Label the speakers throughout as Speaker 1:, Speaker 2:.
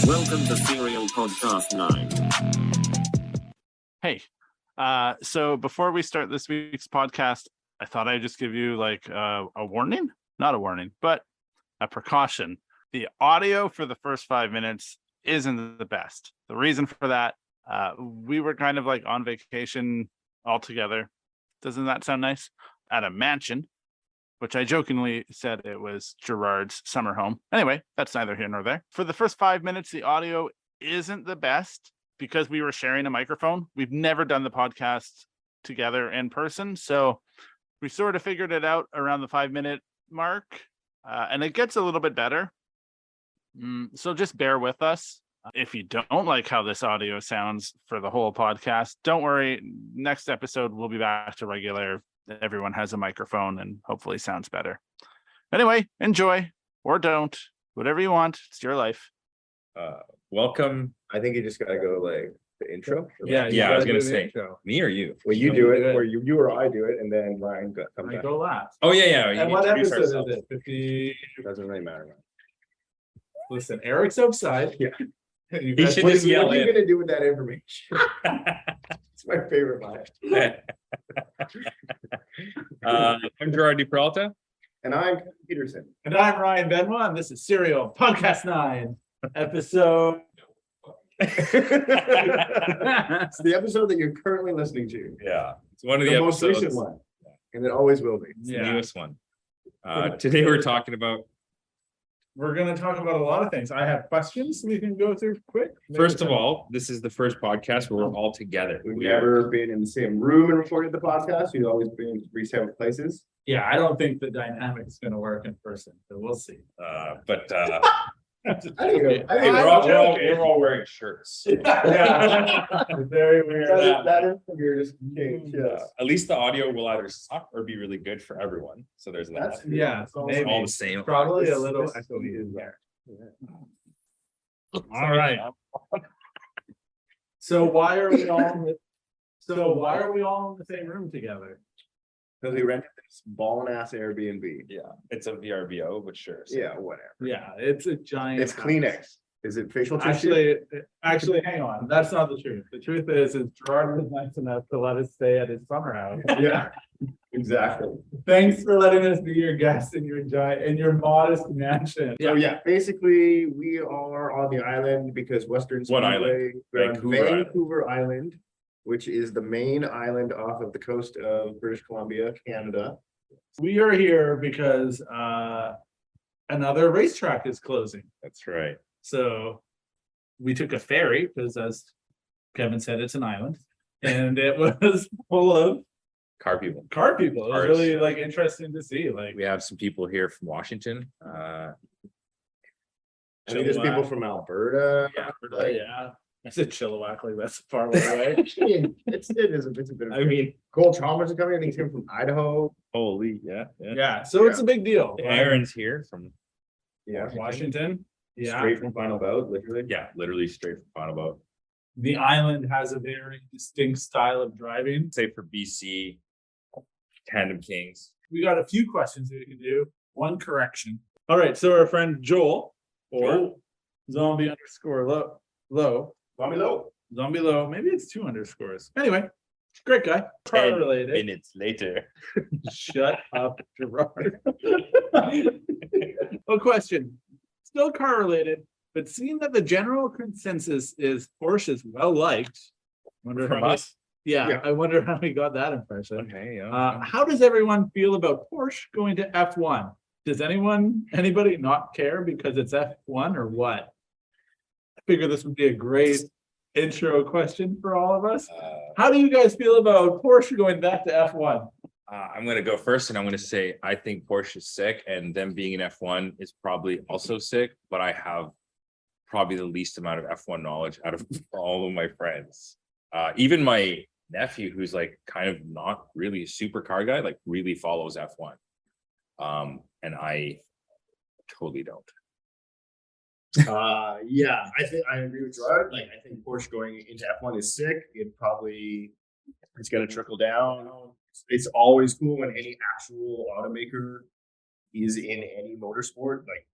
Speaker 1: Welcome to SerialPodcastNine.
Speaker 2: Hey, so before we start this week's podcast, I thought I'd just give you like a warning, not a warning, but a precaution. The audio for the first 5 minutes isn't the best. The reason for that, we were kind of like on vacation all together. Doesn't that sound nice? At a mansion, which I jokingly said it was Gerard's summer home. Anyway, that's neither here nor there. For the first 5 minutes, the audio isn't the best because we were sharing a microphone. We've never done the podcast together in person. So we sort of figured it out around the 5 minute mark, and it gets a little bit better. So just bear with us. If you don't like how this audio sounds for the whole podcast, don't worry. Next episode, we'll be back to regular. Everyone has a microphone and hopefully sounds better. Anyway, enjoy or don't, whatever you want. It's your life.
Speaker 3: Welcome.
Speaker 4: I think you just gotta go like the intro.
Speaker 3: Yeah, I was gonna say me or you.
Speaker 4: Well, you do it, or you or I do it, and then Ryan comes back.
Speaker 2: Go last.
Speaker 3: Oh yeah.
Speaker 5: And what episode is it? 50.
Speaker 4: Doesn't really matter.
Speaker 5: Listen, Eric's outside.
Speaker 4: Yeah.
Speaker 5: You
Speaker 3: He
Speaker 5: guys
Speaker 3: should
Speaker 5: play
Speaker 3: just yell
Speaker 4: What are you
Speaker 3: in.
Speaker 4: gonna do with that information? It's my favorite line.
Speaker 3: I'm Gerard DiPeralta.
Speaker 4: And I'm Peterson.
Speaker 5: And I'm Ryan Benoit, and this is Serial Podcast 9, episode.
Speaker 4: It's the episode that you're currently listening to.
Speaker 3: Yeah, it's one of
Speaker 4: The
Speaker 3: the
Speaker 4: most
Speaker 3: episodes.
Speaker 4: recent one. And it always will be.
Speaker 3: It's the newest one. Today we're talking about.
Speaker 5: We're going to talk about a lot of things. I have questions we can go through quick.
Speaker 3: First of all, this is the first podcast where we're all together.
Speaker 4: We've never been in the same room and recorded the podcast. We've always been in three separate places.
Speaker 5: Yeah, I don't think the dynamic is going to work in person, but we'll see.
Speaker 3: But
Speaker 4: I think
Speaker 3: we're all wearing shirts.
Speaker 5: Yeah. Very weird.
Speaker 4: that is the weirdest change. Yes.
Speaker 3: At least the audio will either suck or be really good for everyone. So there's that.
Speaker 4: That's
Speaker 5: Yeah,
Speaker 4: It's all-
Speaker 5: maybe.
Speaker 3: all the same.
Speaker 5: Probably a little
Speaker 4: This-
Speaker 5: echoey in there.
Speaker 2: All right.
Speaker 5: So why are we all in the same room together?
Speaker 4: Because we rented this ballin' ass Airbnb.
Speaker 3: Yeah, it's a VRBO, but sure. So.
Speaker 4: Yeah, whatever.
Speaker 5: Yeah, it's a giant.
Speaker 4: It's
Speaker 5: house.
Speaker 4: Kleenex. Is it facial tissue?
Speaker 5: Actually, hang on. That's not the truth. The truth is Gerard was nice enough to let us stay at his summer house.
Speaker 4: Yeah, exactly.
Speaker 5: Thanks for letting us be your guest in your modest mansion.
Speaker 4: So yeah, basically we are on the island because Western
Speaker 3: What
Speaker 4: Speedway, we're on
Speaker 3: Vancouver
Speaker 4: Vancouver Island, which is the main island off of the coast of British Columbia, Canada.
Speaker 5: We are here because another racetrack is closing.
Speaker 3: That's right.
Speaker 5: So we took a ferry because, as Kevin said, it's an island, and it was full of
Speaker 3: Car people.
Speaker 5: car people. It was
Speaker 3: Cars.
Speaker 5: really like interesting to see. Like,
Speaker 3: We have some people here from Washington.
Speaker 4: I think there's people from Alberta.
Speaker 5: yeah. I said Chilliwack, like that's far away.
Speaker 4: Actually, it's a bit of.
Speaker 3: I mean,
Speaker 4: Cole Chalmers is coming. I think he's coming from Idaho.
Speaker 3: holy, yeah.
Speaker 5: Yeah, so it's a big deal.
Speaker 3: Aaron's here from,
Speaker 4: Yeah,
Speaker 5: Washington. Yeah,
Speaker 4: straight from Final Bout, literally.
Speaker 3: yeah, literally straight from Final Boat.
Speaker 5: the island has a very distinct style of driving.
Speaker 3: Say for BC, Tandem Kings.
Speaker 5: We got a few questions we can do. One correction. All right, so our friend Joel, or zombie underscore low, zombie low. Maybe it's 2 underscores. Anyway, great guy. Car
Speaker 3: 10
Speaker 5: related.
Speaker 3: minutes later.
Speaker 5: Shut up, Gerard. A question. Still car related, but seeing that the general consensus is Porsche is well liked. Wonder
Speaker 3: From
Speaker 5: how
Speaker 3: us?
Speaker 5: Yeah, I wonder how we got that impression.
Speaker 3: Okay, yeah.
Speaker 5: How does everyone feel about Porsche going to F1? Does anybody not care because it's F1 or what? I figure this would be a great intro question for all of us. How do you guys feel about Porsche going back to F1?
Speaker 3: I'm going to go first and I'm going to say I think Porsche is sick and them being in F1 is probably also sick, but I have probably the least amount of F1 knowledge out of all of my friends. Even my nephew, who's like kind of not really a super car guy, like really follows F1. And I totally don't.
Speaker 4: Yeah, I think I agree with Gerard. Like, I think Porsche going into F1 is sick. It's going to trickle down. It's always cool when any actual automaker is in any motorsport. Like,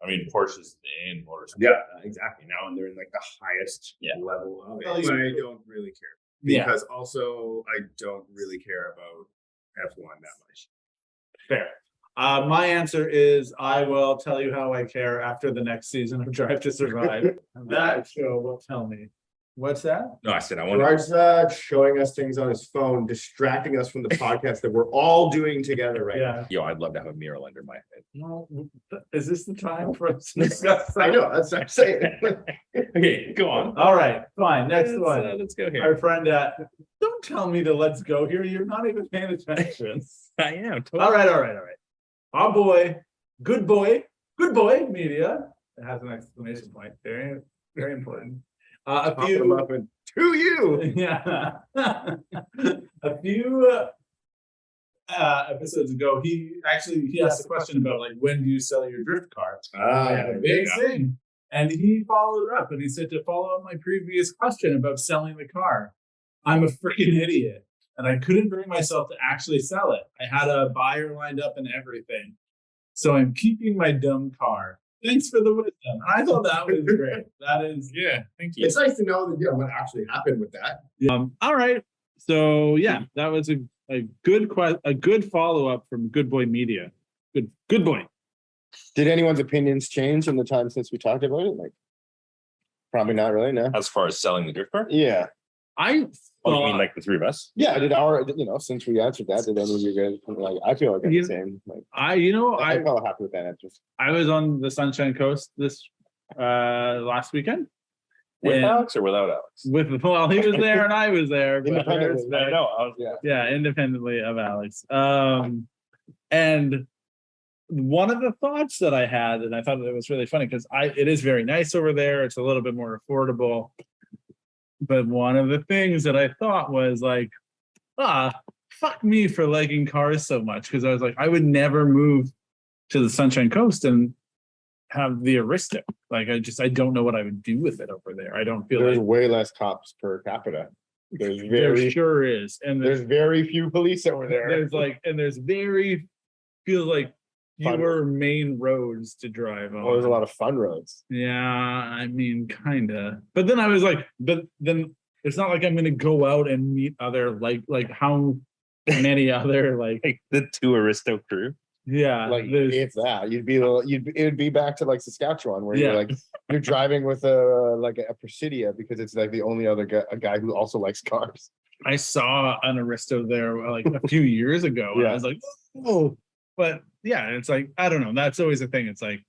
Speaker 3: I mean, Porsche's in motorsport.
Speaker 4: Yeah, exactly. Now and they're in like the highest
Speaker 3: Yeah.
Speaker 4: level of it.
Speaker 5: Well,
Speaker 4: But I don't really care
Speaker 5: Yeah.
Speaker 4: because also I don't really care about F1 that much.
Speaker 5: Fair. My answer is I will tell you how I care after the next season of Drive to Survive. That show will tell me. What's that?
Speaker 3: No, I said I want
Speaker 4: Gerard's showing us things on his phone, distracting us from the podcast that we're all doing together right now.
Speaker 5: Yeah.
Speaker 3: Yo, I'd love to have a mural under my head.
Speaker 5: No, is this the time for us to discuss
Speaker 4: I
Speaker 5: that?
Speaker 4: know, that's what I'm saying.
Speaker 3: Okay, go on.
Speaker 5: All right, fine. Next one.
Speaker 3: Let's go here.
Speaker 5: Our friend don't tell me to let's go here. You're not even paying attention.
Speaker 3: I am. Totally.
Speaker 5: All right. Our boy, good boy media. It has an exclamation point. Very, very important. A
Speaker 4: Pop
Speaker 5: few
Speaker 4: them up and to you.
Speaker 5: Yeah. A few episodes ago, he asked a question about like when do you sell your drift car? A big thing. And he followed up and he said to follow up my previous question about selling the car. I'm a freaking idiot. And I couldn't bring myself to actually sell it. I had a buyer lined up and everything. So I'm keeping my dumb car. Thanks for the wisdom. And I thought that was great. That is,
Speaker 3: Yeah, thank you.
Speaker 4: It's nice to know that what actually happened with that.
Speaker 5: all right. So yeah, that was a good follow up from Good Boy Media. Good boy.
Speaker 1: Did anyone's opinions change in the time since we talked about it? Like, probably not really. No.
Speaker 3: As far as selling the drift car?
Speaker 1: Yeah.
Speaker 5: I
Speaker 3: Oh, you mean like the three of us?
Speaker 1: Yeah. Did since we answered that, did any of you guys like? I feel like I'm the same. Like, I felt happy with that answer.
Speaker 5: I was on the Sunshine Coast this last weekend.
Speaker 3: With
Speaker 5: And
Speaker 3: Alex or without Alex?
Speaker 5: he was there and I was there. But
Speaker 1: Independently.
Speaker 3: I know. I was,
Speaker 1: Yeah.
Speaker 5: independently of Alex. And one of the thoughts that I had, and I thought it was really funny because it is very nice over there. It's a little bit more affordable. But one of the things that I thought was like, fuck me for liking cars so much. Because I was like, I would never move to the Sunshine Coast and have the Aristo. Like, I don't know what I would do with it over there. I don't feel
Speaker 1: There's
Speaker 5: like
Speaker 1: way less cops per capita. There's
Speaker 5: there sure is. And
Speaker 1: there's very few police over there.
Speaker 5: there's very feels like
Speaker 1: Fun.
Speaker 5: fewer main roads to drive on.
Speaker 1: Well, there's a lot of fun roads.
Speaker 5: Yeah, I mean, kinda. But then I was like, but then it's not like I'm gonna go out and meet other like how many other like
Speaker 3: the two Aristo crew.
Speaker 5: yeah.
Speaker 1: Like
Speaker 5: there's-
Speaker 1: if that, it would be back to like Saskatchewan where
Speaker 5: Yeah.
Speaker 1: you're like you're driving with a Presidia because it's like the only other guy who also likes cars.
Speaker 5: I saw an Aristo there like a few years ago. And I
Speaker 1: Yeah.
Speaker 5: was like, oh, but yeah, it's like, I don't know. That's always a thing. It's like,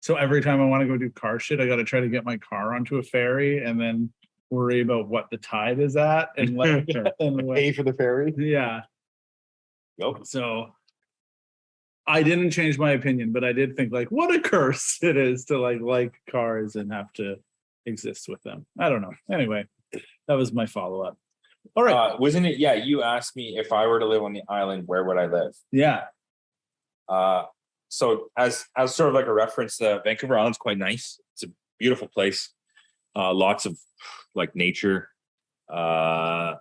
Speaker 5: so every time I want to go do car shit, I got to try to get my car onto a ferry and then worry about what the tide is at and like, and
Speaker 1: Pay for the ferry.
Speaker 5: yeah.
Speaker 3: Nope.
Speaker 5: So I didn't change my opinion, but I did think like, what a curse it is to like cars and have to exist with them. I don't know. Anyway, that was my follow-up. All right.
Speaker 3: Wasn't it? Yeah, you asked me if I were to live on the island, where would I live?
Speaker 5: Yeah.
Speaker 3: So as sort of like a reference, Vancouver Island's quite nice. It's a beautiful place. Lots of like nature. But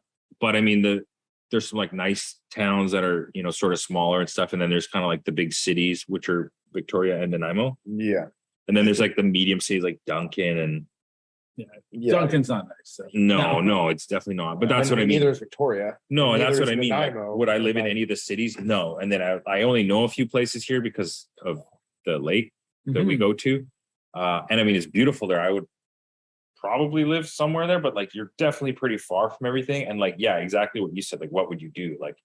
Speaker 3: I mean there's some like nice towns that are, sort of smaller and stuff. And then there's kind of like the big cities, which are Victoria and Nanaimo.
Speaker 1: Yeah.
Speaker 3: And then there's like the medium cities like Duncan and
Speaker 1: Yeah.
Speaker 5: Duncan's not nice. So.
Speaker 3: no, it's definitely not. But that's what I mean.
Speaker 1: Neither is Victoria.
Speaker 3: No, and that's
Speaker 1: Neither
Speaker 3: what I
Speaker 1: is
Speaker 3: mean. Like,
Speaker 1: Nanaimo.
Speaker 3: would I live in any of the cities? No. And then I only know a few places here because of the lake that we go to. And I mean, it's beautiful there. I would probably live somewhere there, but like, you're definitely pretty far from everything. And like, yeah, exactly what you said. Like, what would you do? Like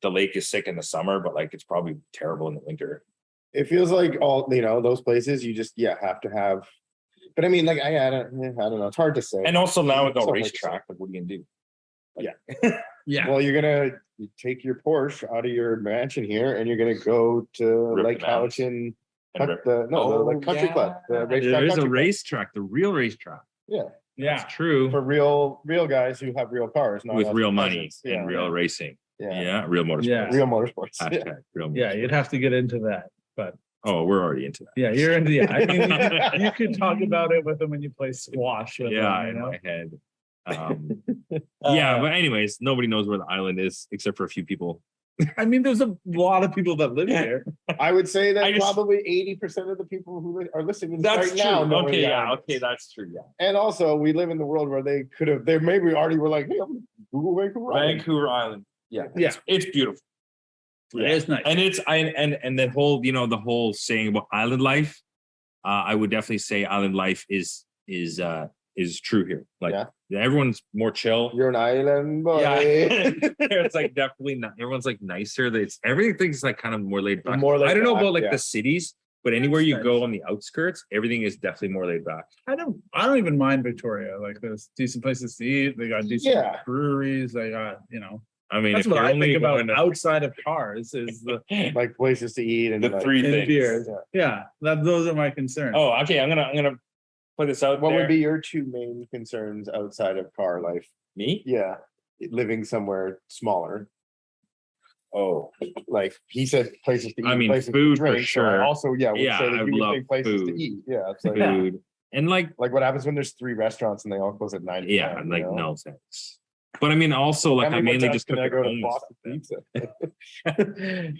Speaker 3: the lake is sick in the summer, but like, it's probably terrible in the winter.
Speaker 1: It feels like all those places you just have to have. But I mean, like I don't know. It's hard to say.
Speaker 3: And also now with no
Speaker 1: So hard to
Speaker 3: racetrack, like, what are you gonna do?
Speaker 5: Yeah.
Speaker 1: Well, you take your Porsche out of your mansion here, and you're gonna go to
Speaker 3: Rip
Speaker 1: Lake
Speaker 3: the mountains.
Speaker 1: Howlton,
Speaker 3: And rip-
Speaker 1: the country club, the racetrack.
Speaker 6: There is a
Speaker 1: country club.
Speaker 6: racetrack, the real racetrack.
Speaker 1: Yeah,
Speaker 5: Yeah.
Speaker 6: It's true.
Speaker 1: for real guys who have real cars, not
Speaker 3: with
Speaker 1: us
Speaker 3: real money
Speaker 1: peasants.
Speaker 3: and real racing.
Speaker 1: Yeah.
Speaker 3: Yeah, real motorsports.
Speaker 5: Yeah.
Speaker 1: Real motorsports. Yeah.
Speaker 3: Hashtag real
Speaker 5: Yeah.
Speaker 3: motorsports.
Speaker 5: You'd have to get into that. But
Speaker 3: Oh, we're already into that.
Speaker 5: yeah, you're into I mean, you could talk about it with them when you play squash with
Speaker 3: Yeah,
Speaker 5: them,
Speaker 3: in
Speaker 5: you know?
Speaker 3: my head. Yeah, but anyways, nobody knows where the island is except for a few people
Speaker 5: I mean, there's a lot of people that live there.
Speaker 1: I would say that
Speaker 3: I just-
Speaker 1: probably 80% of the people who are listening to this
Speaker 3: That's
Speaker 1: right now
Speaker 3: true.
Speaker 1: know where
Speaker 3: Okay,
Speaker 1: the
Speaker 3: yeah,
Speaker 1: island
Speaker 3: okay,
Speaker 1: is.
Speaker 3: that's true. Yeah.
Speaker 1: And also, we live in the world where they maybe already were like, hey, I'm gonna Google Vancouver Island.
Speaker 3: Vancouver Island. Yeah.
Speaker 5: Yeah.
Speaker 3: It's beautiful.
Speaker 5: It is nice.
Speaker 3: And it's and the whole, the whole saying about island life, I would definitely say island life is true here. Like everyone's more chill.
Speaker 1: You're an island boy.
Speaker 3: Yeah. It's like definitely not everyone's like nicer. It's everything's like kind of more laid back.
Speaker 1: More laid
Speaker 3: I don't know
Speaker 1: back,
Speaker 3: about like
Speaker 1: yeah.
Speaker 3: the cities, but anywhere you
Speaker 5: Nice.
Speaker 3: go on the outskirts, everything is definitely more laid back.
Speaker 5: I don't even mind Victoria. Like, there's decent places to eat. They got decent
Speaker 1: Yeah.
Speaker 5: breweries. They got,
Speaker 3: I mean,
Speaker 5: that's
Speaker 3: if
Speaker 5: what
Speaker 3: you're
Speaker 5: I
Speaker 3: only
Speaker 5: think about
Speaker 3: going to
Speaker 5: outside of cars is the
Speaker 1: Like places to eat and
Speaker 3: the
Speaker 1: like,
Speaker 3: three
Speaker 5: and
Speaker 3: things.
Speaker 5: beers. Yeah, those are my concerns.
Speaker 3: Oh, okay. I'm gonna put this out
Speaker 1: What
Speaker 3: there.
Speaker 1: would be your two main concerns outside of car life?
Speaker 3: Me?
Speaker 1: Yeah, living somewhere smaller.
Speaker 3: Oh,
Speaker 1: Like he said, places to eat.
Speaker 3: I mean,
Speaker 1: places to
Speaker 3: food for
Speaker 1: drink, so I
Speaker 3: sure.
Speaker 1: also, would
Speaker 3: Yeah,
Speaker 1: say that
Speaker 3: I
Speaker 1: you would
Speaker 3: love
Speaker 1: think places
Speaker 3: food.
Speaker 1: to eat. Yeah, it's like,
Speaker 3: food and like
Speaker 1: what happens when there's 3 restaurants and they all close at 9?
Speaker 3: yeah,
Speaker 1: p.m.,
Speaker 3: like
Speaker 1: you know?
Speaker 3: no sense. But I mean, also like
Speaker 1: How
Speaker 3: I
Speaker 1: many more
Speaker 3: mainly
Speaker 1: times
Speaker 3: just
Speaker 1: can
Speaker 3: cook
Speaker 1: I
Speaker 3: at
Speaker 1: go to
Speaker 3: home. and
Speaker 1: Boston
Speaker 3: stuff.
Speaker 1: Pizza?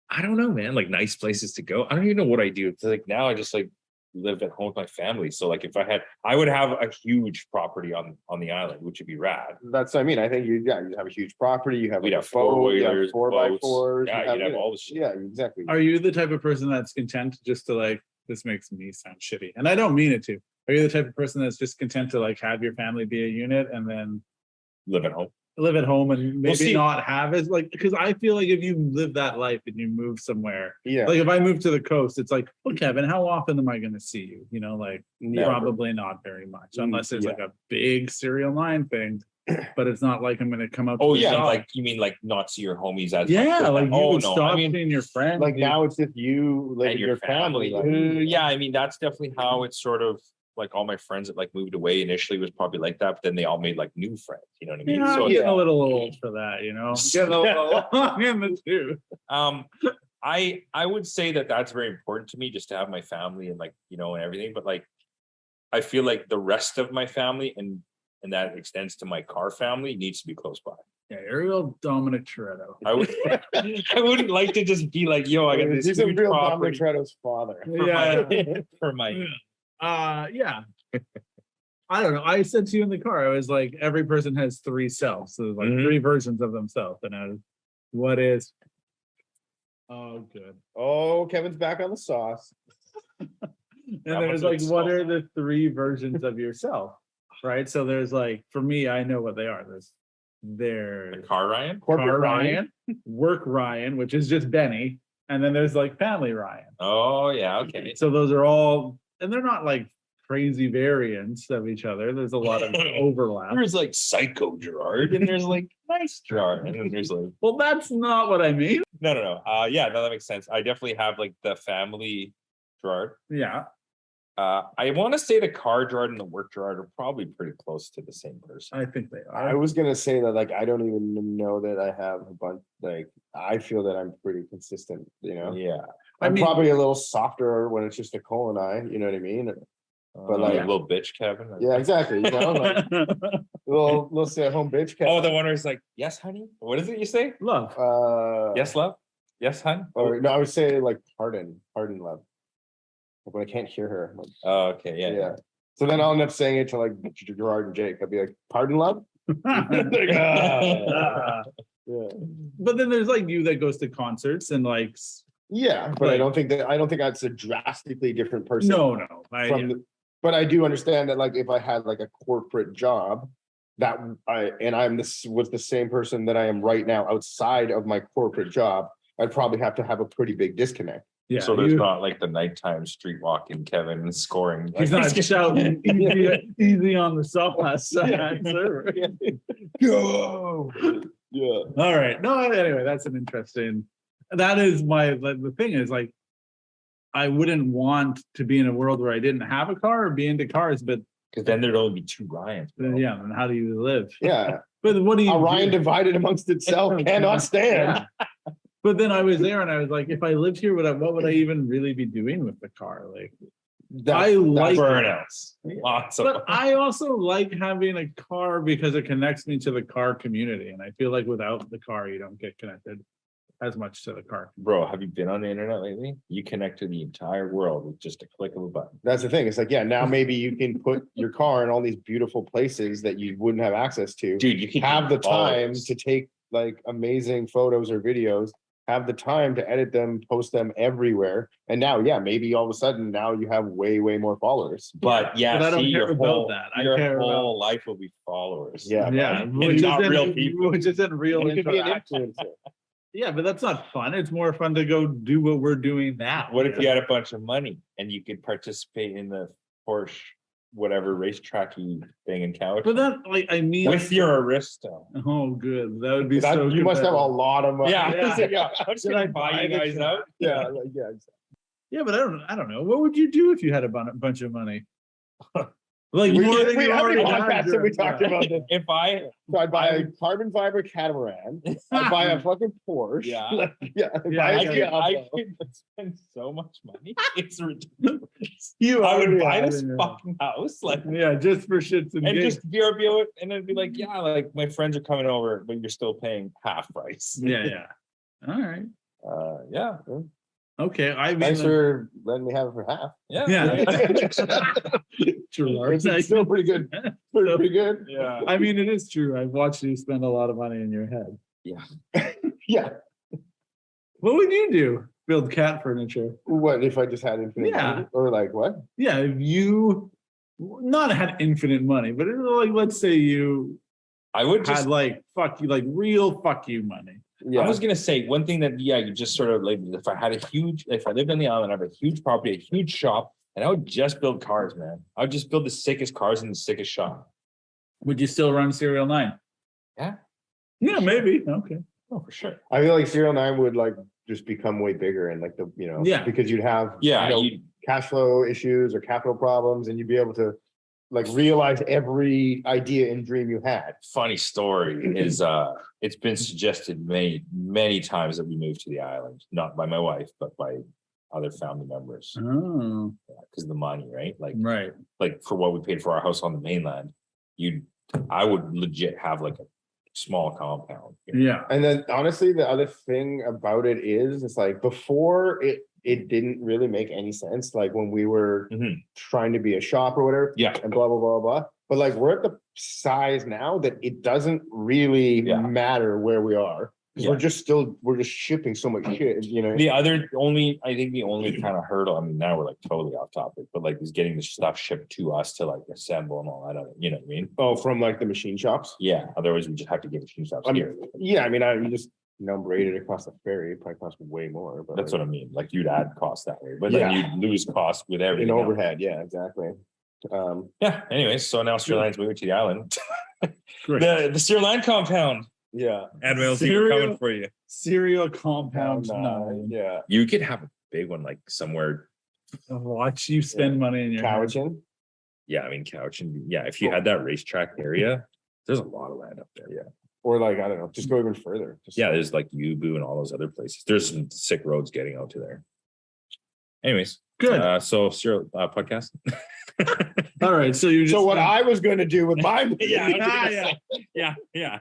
Speaker 3: I don't know, man. Like nice places to go. I don't even know what I do. It's like now I just like live at home with my family. So like if I would have a huge property on the island, which would be rad.
Speaker 1: That's what I mean. I think you have a huge property. You have
Speaker 3: We'd
Speaker 1: like
Speaker 3: have
Speaker 1: a boat, you have
Speaker 3: four-wheelers,
Speaker 1: 4x4s.
Speaker 3: boats. Yeah, you'd have all the shit.
Speaker 1: Yeah, exactly.
Speaker 5: Are you the type of person that's content just to like, this makes me sound shitty, and I don't mean it to. Are you the type of person that's just content to like have your family be a unit and then
Speaker 3: Live at home.
Speaker 5: live at home and maybe
Speaker 3: see-
Speaker 5: not have as like, because I feel like if you live that life and you move somewhere,
Speaker 1: Yeah,
Speaker 5: like if I move to the coast, it's like, well, Kevin, how often am I going to see you? You know, like
Speaker 1: never.
Speaker 5: probably not very much, unless there's
Speaker 1: Yeah.
Speaker 5: like a big SerialNine thing. But it's not like I'm going to come out.
Speaker 3: Oh
Speaker 5: to the
Speaker 3: yeah,
Speaker 5: shop.
Speaker 3: like you mean like not see your homies as
Speaker 5: yeah, like you
Speaker 3: oh
Speaker 5: would
Speaker 3: no,
Speaker 5: stop
Speaker 3: I mean
Speaker 5: seeing your friends.
Speaker 1: Like now it's just you living
Speaker 3: and
Speaker 1: your family. life.
Speaker 3: Yeah, I mean that's definitely how it's sort of like all my friends that like moved away initially was probably like that, but then they all made like new friends. You know what I mean?
Speaker 5: Yeah,
Speaker 3: So
Speaker 5: I'm
Speaker 3: it's-
Speaker 5: getting a little old for that, you know. Getting a little long in the tooth.
Speaker 3: I would say that that's very important to me, just to have my family and like and everything. But like, I feel like the rest of my family and that extends to my car family needs to be close by.
Speaker 5: Yeah, Ariel Dominic Toretto.
Speaker 3: I would I wouldn't like to just be like, yo, I got this
Speaker 1: He's a
Speaker 3: huge
Speaker 1: real Dominic
Speaker 3: property
Speaker 1: Toretto's father.
Speaker 3: for my
Speaker 5: Yeah. I don't know. I said to you in the car, I was like, every person has 3 selves. So there's like
Speaker 3: Mhm.
Speaker 5: 3 versions of themselves. And I was, what is? Oh, good.
Speaker 1: Oh, Kevin's back on the sauce.
Speaker 5: And
Speaker 3: That
Speaker 5: there's
Speaker 3: one's
Speaker 5: like, what are the 3 versions of yourself? Right. So there's like, for me, I know what they are.
Speaker 3: the
Speaker 5: There's
Speaker 3: car Ryan.
Speaker 1: Corporate
Speaker 5: car
Speaker 1: Ryan.
Speaker 5: Ryan, work Ryan, which is just Benny. And then there's like family Ryan.
Speaker 3: Oh yeah, okay.
Speaker 5: So those are all, and they're not like crazy variants of each other. There's a lot of overlap.
Speaker 3: There's like psycho Gerard, and there's like nice Gerard, and then there's like
Speaker 5: Well, that's not what I mean.
Speaker 3: no. Yeah, no, that makes sense. I definitely have like the family Gerard.
Speaker 5: Yeah.
Speaker 3: I want to say the car Gerard and the work Gerard are probably pretty close to the same person.
Speaker 5: I think they
Speaker 1: I
Speaker 5: are.
Speaker 1: was gonna say that like I don't even know that I have a bunch. Like I feel that I'm pretty consistent.
Speaker 3: Yeah,
Speaker 5: I
Speaker 1: I'm
Speaker 5: mean-
Speaker 1: probably a little softer when it's just Nicole and I. You know what I mean? But
Speaker 3: like
Speaker 1: like,
Speaker 3: a little bitch, Kevin.
Speaker 1: yeah, exactly. You know, like little stay at home bitch.
Speaker 3: Oh, the one where it's like, yes, honey. What is it you say?
Speaker 5: Love.
Speaker 3: Yes, love. Yes, hun.
Speaker 1: Or no, I would say like pardon love. But I can't hear her. Like,
Speaker 3: Oh, okay, yeah.
Speaker 1: yeah. So then I'll end up saying it to like Gerard and Jake. I'll be like, pardon love? Like, yeah.
Speaker 5: But then there's like you that goes to concerts and like,
Speaker 1: Yeah, but I
Speaker 5: Like-
Speaker 1: don't think that's a drastically different person.
Speaker 5: no.
Speaker 1: From but I do understand that like if I had like a corporate job that was the same person that I am right now outside of my corporate job, I'd probably have to have a pretty big disconnect.
Speaker 5: Yeah.
Speaker 3: So there's
Speaker 5: you-
Speaker 3: not like the nighttime street walking Kevin scoring.
Speaker 5: He's not shouting easy on the sauce server.
Speaker 1: Go. Yeah.
Speaker 5: All right. No, anyway, that's an interesting. That is the thing is like, I wouldn't want to be in a world where I didn't have a car or be into cars, but
Speaker 3: Because then there'd only be 2 Ryans. bro.
Speaker 5: then, yeah, then how do you live?
Speaker 1: Yeah.
Speaker 5: But what do you
Speaker 1: A Ryan
Speaker 5: do?
Speaker 1: divided amongst itself cannot stand.
Speaker 5: Yeah. But then I was there and I was like, if I lived here, what would I even really be doing with the car? Like, I like
Speaker 3: Burnouts. Lots of
Speaker 5: but I also like having a car because it connects me to the car community. And I feel like without the car, you don't get connected as much to the car.
Speaker 3: Bro, have you been on the internet lately? You connect to the entire world with just a click of a button.
Speaker 1: That's the thing. It's like, yeah, now maybe you can put your car in all these beautiful places that you wouldn't have access to.
Speaker 3: Dude, you can
Speaker 1: Have the time
Speaker 3: followers.
Speaker 1: to take like amazing photos or videos, have the time to edit them, post them everywhere. And now, yeah, maybe all of a sudden now you have way more followers.
Speaker 3: But yeah,
Speaker 5: But I don't
Speaker 3: see,
Speaker 5: care
Speaker 3: your
Speaker 5: about
Speaker 3: whole,
Speaker 5: that. I
Speaker 3: your
Speaker 5: care
Speaker 3: whole life will be followers.
Speaker 1: Yeah.
Speaker 5: Yeah,
Speaker 3: It's not real people.
Speaker 5: which isn't real
Speaker 1: You could be an
Speaker 5: interaction.
Speaker 1: influencer.
Speaker 5: Yeah, but that's not fun. It's more fun to go do what we're doing now.
Speaker 3: What if you had a bunch of money and you could participate in the Porsche, whatever racetracky thing in Cowichan?
Speaker 5: But that, like, I mean,
Speaker 3: With your Aristo.
Speaker 5: oh, good. That would be
Speaker 1: That-
Speaker 5: so.
Speaker 1: you must have a
Speaker 5: competitive.
Speaker 1: lot of money.
Speaker 3: Yeah. I'm just
Speaker 5: Did I
Speaker 3: gonna buy
Speaker 5: buy
Speaker 3: you
Speaker 5: the
Speaker 3: guys
Speaker 5: car?
Speaker 3: out.
Speaker 1: Yeah, like, yeah.
Speaker 5: Yeah, but I don't know. What would you do if you had a bunch of money? Like
Speaker 1: We,
Speaker 5: more than you
Speaker 1: how many
Speaker 5: already have,
Speaker 1: podcasts have we talked
Speaker 5: yeah.
Speaker 1: about this?
Speaker 3: If I
Speaker 1: So I'd buy a carbon fiber catamaran. I'd buy a fucking Porsche.
Speaker 3: Yeah.
Speaker 1: Like, yeah. I'd
Speaker 5: Yeah,
Speaker 1: buy a
Speaker 3: I
Speaker 1: Lambo.
Speaker 3: could spend so much money. It's ridiculous.
Speaker 5: You
Speaker 3: I would
Speaker 5: already
Speaker 3: buy
Speaker 5: have
Speaker 3: this
Speaker 5: in your-
Speaker 3: fucking house, like,
Speaker 5: Yeah, just for shits and
Speaker 3: and
Speaker 5: gigs.
Speaker 3: just be able, and then be like, yeah, like my friends are coming over, but you're still paying half price.
Speaker 5: Yeah. All right.
Speaker 3: Yeah,
Speaker 5: Okay. I mean,
Speaker 1: Thanks for letting me have it for half.
Speaker 3: yeah,
Speaker 5: Gerard,
Speaker 1: It's still pretty good. Pretty good.
Speaker 3: yeah.
Speaker 5: I mean, it is true. I've watched you spend a lot of money in your head.
Speaker 1: Yeah.
Speaker 5: What would you do? Build cat furniture?
Speaker 1: What if I just had infinite
Speaker 5: Yeah.
Speaker 1: money? Or like what?
Speaker 5: Yeah, if you not had infinite money, but like let's say you
Speaker 3: I would just.
Speaker 5: had like fuck you, like real fuck you money.
Speaker 1: Yeah.
Speaker 3: I was gonna say one thing that you just sort of like if I lived on the island, I have a huge property, a huge shop, and I would just build cars, man. I would just build the sickest cars in the sickest shop.
Speaker 5: Would you still run SerialNine?
Speaker 3: Yeah.
Speaker 5: Yeah, maybe. Okay.
Speaker 3: Oh, for sure.
Speaker 1: I feel like SerialNine would like just become way bigger and like the, you know,
Speaker 5: Yeah.
Speaker 1: because you'd have,
Speaker 3: Yeah,
Speaker 1: you know,
Speaker 3: you,
Speaker 1: cash flow issues or capital problems, and you'd be able to like realize every idea and dream you had.
Speaker 3: funny story is it's been suggested many times that we move to the island, not by my wife, but by other family members
Speaker 5: Oh,
Speaker 3: because of the money, right?
Speaker 5: right.
Speaker 3: Like for what we paid for our house on the mainland, I would legit have like a small compound. you know?
Speaker 5: Yeah.
Speaker 1: And then honestly, the other thing about it is, it's like before it didn't really make any sense. Like when we were
Speaker 3: Mhm.
Speaker 1: trying to be a shop or whatever,
Speaker 3: Yeah.
Speaker 1: and blah, blah, blah, blah. But like we're at the size now that it doesn't really
Speaker 3: Yeah.
Speaker 1: matter where we are. Because
Speaker 3: Yeah.
Speaker 1: we're just shipping so much shit, you know.
Speaker 3: I think the only kind of hurdle, I mean, now we're like totally off topic, but like is getting the stuff shipped to us to like assemble and all that other, you know what I mean?
Speaker 1: Oh, from like the machine shops.
Speaker 3: Yeah, otherwise we just have to get machine shops
Speaker 1: I
Speaker 3: here.
Speaker 1: mean, yeah, I mean, you just number it across the ferry, it probably costs way more, but
Speaker 3: That's
Speaker 1: like,
Speaker 3: what I mean. Like you'd add cost that way, but then
Speaker 1: Yeah.
Speaker 3: you'd lose cost with
Speaker 1: in
Speaker 3: everything. else.
Speaker 1: overhead, yeah, exactly.
Speaker 3: Yeah. Anyways, so now SerialNine's moving to the island.
Speaker 5: Great.
Speaker 3: the SerialNine compound.
Speaker 1: Yeah.
Speaker 3: Admirals
Speaker 5: Serial-
Speaker 3: coming for you.
Speaker 5: Serial compound
Speaker 1: No,
Speaker 5: 9.
Speaker 1: yeah.
Speaker 3: You could have a big one like somewhere.
Speaker 5: Watch you spend money in your head.
Speaker 1: Cowichan.
Speaker 3: Yeah, I mean couch and yeah, if you had that racetrack area, there's a lot of land up there. Yeah.
Speaker 1: Or like, I don't know, just go even further. Just
Speaker 3: Yeah, there's like Ubu and all those other places. There's some sick roads getting out to there. Anyways,
Speaker 5: Good.
Speaker 3: so serial podcast.
Speaker 5: All right. So you just
Speaker 1: So what I was gonna do with my
Speaker 3: yeah.
Speaker 5: yeah.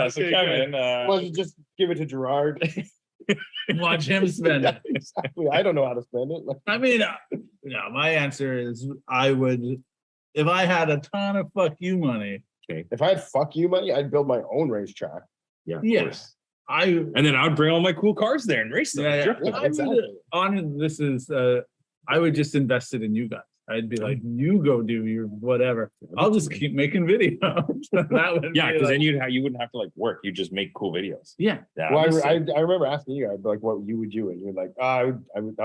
Speaker 3: So
Speaker 5: Okay,
Speaker 3: Kevin,
Speaker 1: was just give it to Gerard.
Speaker 5: good. Watch him spend it.
Speaker 1: Yeah, exactly. I don't know how to spend it. Like,
Speaker 5: I mean, no, my answer is I would, if I had a ton of fuck you money,
Speaker 1: if I had fuck you money, I'd build my own racetrack.
Speaker 3: yeah, of
Speaker 5: yes,
Speaker 3: course.
Speaker 5: I,
Speaker 3: And then I would bring all my cool cars there and race them.
Speaker 5: yeah,
Speaker 3: drift them.
Speaker 5: I would,
Speaker 1: exactly.
Speaker 5: this is, I would just invest it in you guys. I'd be like, you go do your whatever. I'll just keep making videos. That would
Speaker 3: Yeah,
Speaker 5: be
Speaker 3: because
Speaker 5: like,
Speaker 3: then you wouldn't have to like work. You just make cool videos.
Speaker 5: yeah,
Speaker 3: Yeah,
Speaker 1: Well,
Speaker 3: that'd be sick.
Speaker 1: I remember asking you guys like what you would do, and you're like, I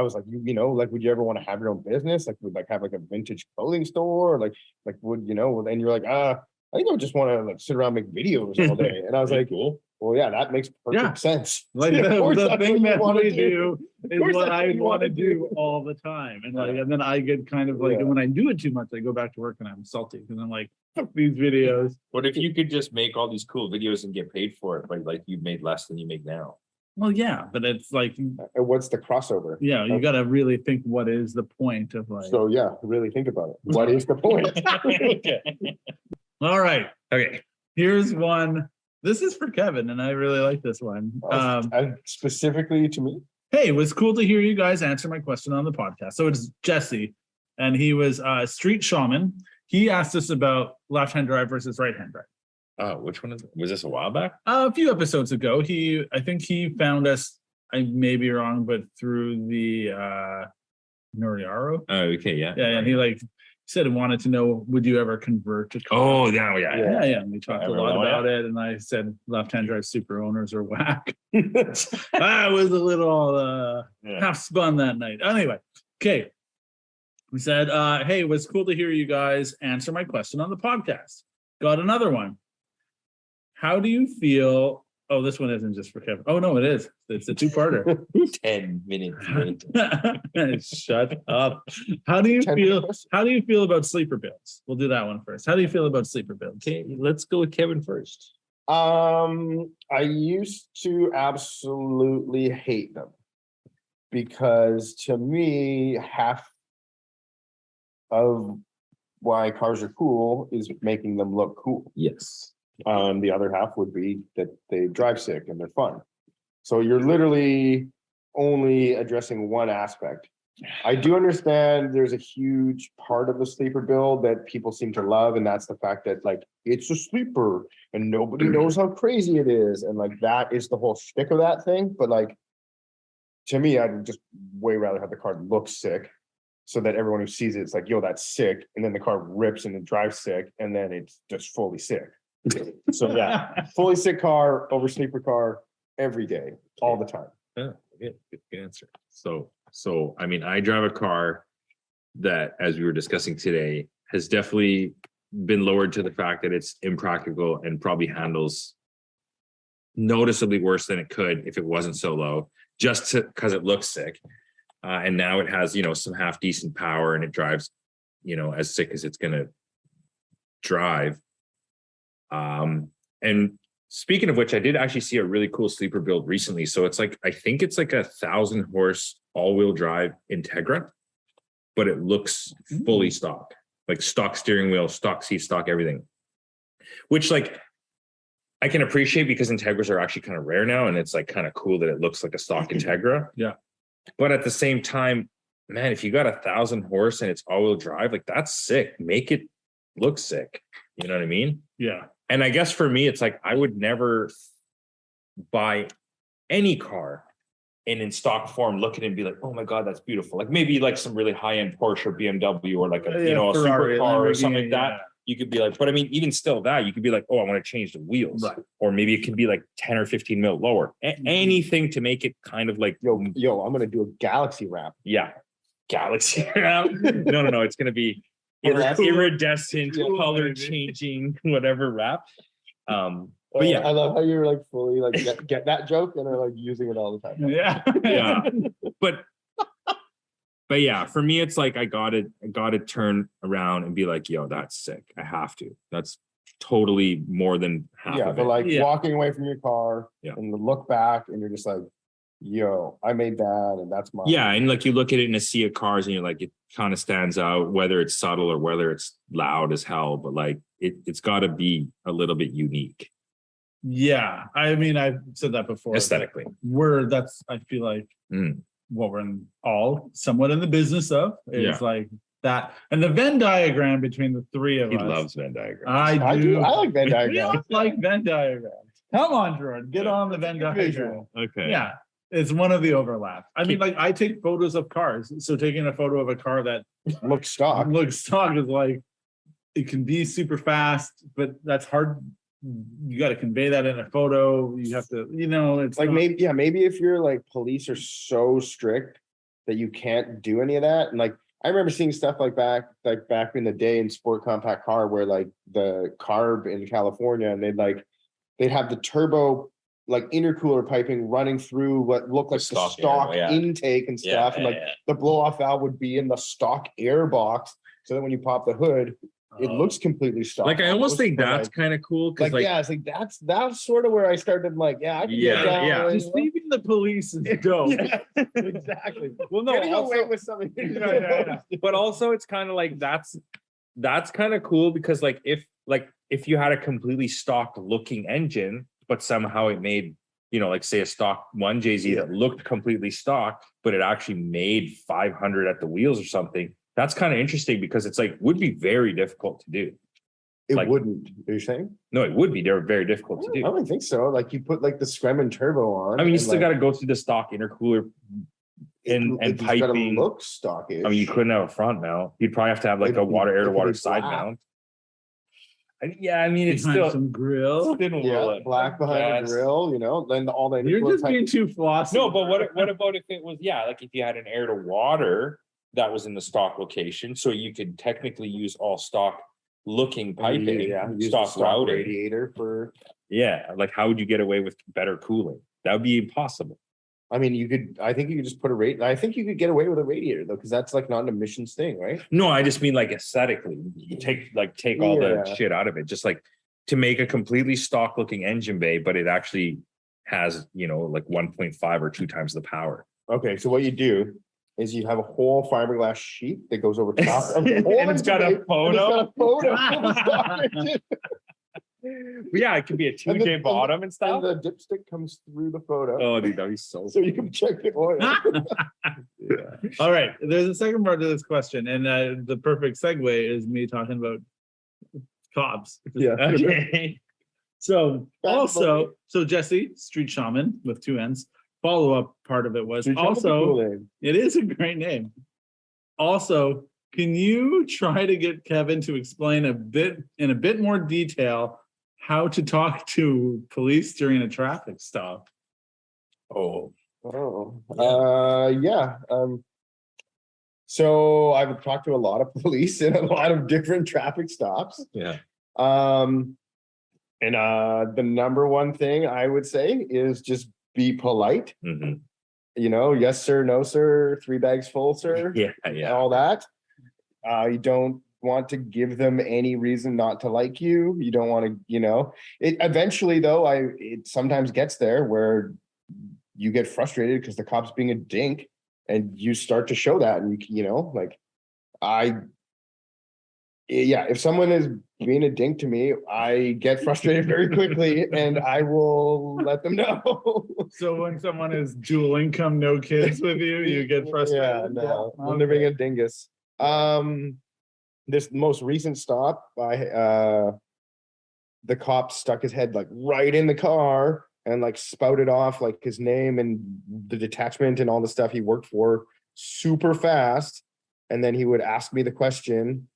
Speaker 1: was like, you know, like, would you ever want to have your own business? Like, would like have like a vintage clothing store, or like would you know? And you're like, I think I would just want to like sit around and make videos all day. And I was like,
Speaker 3: cool.
Speaker 1: well, yeah, that makes perfect
Speaker 5: Yeah.
Speaker 1: sense.
Speaker 5: like
Speaker 1: Of
Speaker 5: the,
Speaker 1: course
Speaker 5: the
Speaker 1: that's
Speaker 5: thing
Speaker 1: what you
Speaker 5: that
Speaker 1: wanna
Speaker 5: we do is
Speaker 1: course
Speaker 5: what
Speaker 1: that's what
Speaker 5: I
Speaker 1: you
Speaker 5: want to
Speaker 1: wanna
Speaker 5: do
Speaker 1: do.
Speaker 5: all the time. And like, and then I get kind of like,
Speaker 1: Yeah.
Speaker 5: when I do it too much, I go back to work and I'm salty because I'm like, fuck these videos.
Speaker 3: What if you could just make all these cool videos and get paid for it, but like you made less than you make now?
Speaker 5: Well, yeah, but it's like,
Speaker 1: And what's the crossover?
Speaker 5: yeah, you got to really think what is the point of like,
Speaker 1: So yeah, really think about it. What is the point?
Speaker 3: Okay.
Speaker 5: all right,
Speaker 3: Okay.
Speaker 5: here's one This is for Kevin, and I really like this one.
Speaker 1: Specifically to me.
Speaker 5: Hey, it was cool to hear you guys answer my question on the podcast. So it's Jesse, and he was Street Shaman. He asked us about left-hand drive versus right-hand drive.
Speaker 3: Oh, which one was this a while back?
Speaker 5: A few episodes ago, I think he found us. I may be wrong, but through the Noriaro.
Speaker 3: Oh, okay, yeah.
Speaker 5: Yeah, and he said he wanted to know, would you ever convert to car?
Speaker 3: Oh, yeah.
Speaker 5: Yeah. And we talked a lot about it, and I said left-hand drive super owners are whack. I was a little half spun that night. Anyway, okay. We said, hey, it was cool to hear you guys answer my question on the podcast. Got another one. How do you feel? Oh, this one isn't just for Kevin. Oh, no, it is. It's a two-parter.
Speaker 3: 10 minutes.
Speaker 5: Shut up. How do you feel about sleeper builds? We'll do that one first. How do you feel about sleeper builds?
Speaker 3: Okay, let's go with Kevin first.
Speaker 1: I used to absolutely hate them because to me, half of why cars are cool is making them look cool.
Speaker 3: Yes.
Speaker 1: The other half would be that they drive sick and they're fun. So you're literally only addressing one aspect. I do understand there's a huge part of the sleeper build that people seem to love, and that's the fact that it's a sleeper and nobody knows how crazy it is, and that is the whole shtick of that thing. But to me, I'd just way rather have the car look sick, so that everyone who sees it's yo, that's sick, and then the car rips and it drives sick, and then it's just fully sick. So yeah, fully sick car over sleeper car every day, all the time.
Speaker 3: Yeah, good answer. So I mean, I drive a car that, as we were discussing today, has definitely been lowered to the fact that it's impractical and probably handles noticeably worse than it could if it wasn't so low, just because it looks sick. And now it has, some half decent power, and it drives, as sick as it's gonna drive. And speaking of which, I did actually see a really cool sleeper build recently. So it's I think it's 1,000 horse all-wheel drive Integra, but it looks fully stock, stock steering wheel, stock seat, stock everything, which I can appreciate because Integras are actually kind of rare now, and it's kind of cool that it looks like a stock Integra.
Speaker 5: Yeah.
Speaker 3: But at the same time, man, if you got 1,000 horse and it's all-wheel drive, that's sick. Make it look sick. You know what I mean?
Speaker 5: Yeah.
Speaker 3: And I guess for me, it's I would never buy any car and in stock form look at it and be oh my God, that's beautiful. Maybe some really high-end Porsche or BMW or a
Speaker 5: Ferrari,
Speaker 3: supercar or something like that. You could be but I mean, even still that, you could be oh, I want to change the wheels.
Speaker 5: Right. Or
Speaker 3: or maybe it could be 10 or 15 mil lower. Anything to make it kind of
Speaker 1: yo, I'm gonna do a galaxy wrap.
Speaker 3: Yeah. Galaxy wrap. No. It's gonna be iridescent, color changing, whatever wrap. But yeah,
Speaker 1: I love how you're fully get that joke and are using it all the time.
Speaker 5: Yeah.
Speaker 3: But yeah, for me, it's I gotta turn around and be yo, that's sick. I have to. That's totally more than half of it.
Speaker 1: Walking away from your car and look back and you're just yo, I made that and that's mine.
Speaker 3: Yeah, and you look at it in a sea of cars and you're it kind of stands out, whether it's subtle or whether it's loud as hell, but it's got to be a little bit unique.
Speaker 5: Yeah, I mean, I've said that before.
Speaker 3: Aesthetically,
Speaker 5: I feel what we're all somewhat in the business of is that, and the Venn diagram between the three of us.
Speaker 3: He loves Venn diagrams.
Speaker 1: I do. I like Venn diagrams.
Speaker 5: Like Venn diagrams. Come on, Gerard, get on the Venn diagram.
Speaker 3: Okay.
Speaker 5: Yeah. It's one of the overlap. I mean, I take photos of cars. So taking a photo of a car that
Speaker 1: looks stock
Speaker 5: is it can be super fast, but that's hard. You got to convey that in a photo. You have to, it's
Speaker 1: maybe if your police are so strict that you can't do any of that. And I remember seeing stuff back in the day in sport compact car where the carb in California, and they'd have the turbo intercooler piping running through what looked like the stock intake and stuff. The blow off valve would be in the stock air box. So that when you pop the hood, it looks completely stock.
Speaker 3: I almost think that's kind of cool. Cause
Speaker 1: it's that's sort of where I started. I can get that.
Speaker 5: Just leaving the police is dope.
Speaker 1: Exactly.
Speaker 5: Well, no,
Speaker 1: getting away with something.
Speaker 3: But also it's kind of that's kind of cool because if if you had a completely stock looking engine, but somehow it made, like say a stock 1JZ that looked completely stock, but it actually made 500 at the wheels or something. That's kind of interesting because it's like, would be very difficult to do.
Speaker 1: It
Speaker 3: Like-
Speaker 1: wouldn't, are you saying?
Speaker 3: No, it would be. They're very difficult to
Speaker 1: I
Speaker 3: do.
Speaker 1: don't think so. Like you put like the Scremin turbo on.
Speaker 3: I mean, you
Speaker 1: and,
Speaker 3: still
Speaker 1: like,
Speaker 3: got to go through the stock intercooler. and
Speaker 1: it's gotta
Speaker 3: piping.
Speaker 1: look stockish.
Speaker 3: I mean, you couldn't have a front mount. You'd probably have to have like
Speaker 1: It'd
Speaker 3: a
Speaker 1: be-
Speaker 3: water air
Speaker 1: it
Speaker 3: to
Speaker 1: could
Speaker 3: water
Speaker 1: be
Speaker 3: side
Speaker 1: black.
Speaker 3: mount. I mean, it's
Speaker 5: Behind
Speaker 3: still
Speaker 5: some grill.
Speaker 3: didn't
Speaker 1: Yeah,
Speaker 3: roll it.
Speaker 1: black behind the
Speaker 3: Yes.
Speaker 1: grill, then all the
Speaker 5: You're just being too flossy.
Speaker 3: No, but what about if it was, like if you had an air to water that was in the stock location, so you could technically use all stock looking piping,
Speaker 1: use
Speaker 3: stock
Speaker 1: the stock
Speaker 3: routing.
Speaker 1: radiator for.
Speaker 3: Yeah, like how would you get away with better cooling? That would be impossible.
Speaker 1: I mean, I think you could just put a rate. I think you could get away with a radiator though, because that's like not an emissions thing, right?
Speaker 3: No, I just mean like aesthetically, take all the
Speaker 1: Yeah.
Speaker 3: shit out of it. Just like to make a completely stock looking engine bay, but it actually has, like 1.5 or 2 times the power.
Speaker 1: Okay, so what you do is you have a whole fiberglass sheet that goes over top. of the
Speaker 3: And
Speaker 1: whole
Speaker 3: it's got a
Speaker 1: engine bay, and it's got a photo of the stock engine.
Speaker 3: Yeah, it could be a
Speaker 1: And the-
Speaker 3: 2J bottom and
Speaker 1: And
Speaker 3: stuff.
Speaker 1: the dipstick comes through the photo,
Speaker 3: Oh, dude, that'd be so.
Speaker 1: so you can check the oil.
Speaker 3: Yeah.
Speaker 5: All right. There's a second part to this question, and the perfect segue is me talking about cops.
Speaker 1: Yeah.
Speaker 3: Okay.
Speaker 5: So Jesse, Street Shaman with 2 N's. Follow up part of it was
Speaker 1: Street Shaman's a
Speaker 5: also
Speaker 1: cool name.
Speaker 5: it is a great name. Also, can you try to get Kevin to explain in a bit more detail how to talk to police during a traffic stop?
Speaker 3: Oh,
Speaker 1: Yeah. So I've talked to a lot of police in a lot of different traffic stops.
Speaker 3: yeah.
Speaker 1: And the number one thing I would say is just be polite.
Speaker 3: Mhm.
Speaker 1: Yes, sir, no, sir, 3 bags full, sir.
Speaker 3: Yeah. Yeah.
Speaker 1: All that. You don't want to give them any reason not to like you. You don't want to, it eventually though, it sometimes gets there where you get frustrated because the cop's being a dink and you start to show that. And if someone is being a dink to me, I get frustrated very quickly and I will let them know.
Speaker 5: So when someone is dual income, no kids with you, you get frustrated.
Speaker 1: Yeah, no, when they're being a dingus. This most recent stop, the cop stuck his head like right in the car and like spouted off like his name and the detachment and all the stuff he worked for super fast. And then he would ask me the question,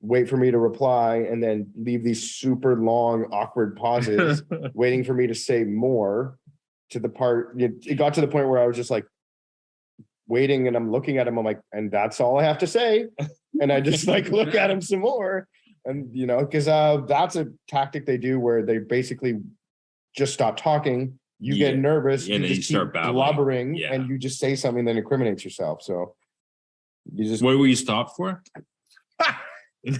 Speaker 1: wait for me to reply, and then leave these super long, awkward pauses, waiting for me to say more to the part. It got to the point where I was just like waiting and I'm looking at him. I'm like, and that's all I have to say. And I just like look at him some more. And, because that's a tactic they do where they basically just stop talking. You get nervous,
Speaker 3: and then you
Speaker 1: just
Speaker 3: start
Speaker 1: keep
Speaker 3: babbling.
Speaker 1: blubbering,
Speaker 3: Yeah.
Speaker 1: and you just say something that incriminates yourself. So you just
Speaker 6: What were you stopped for?
Speaker 1: he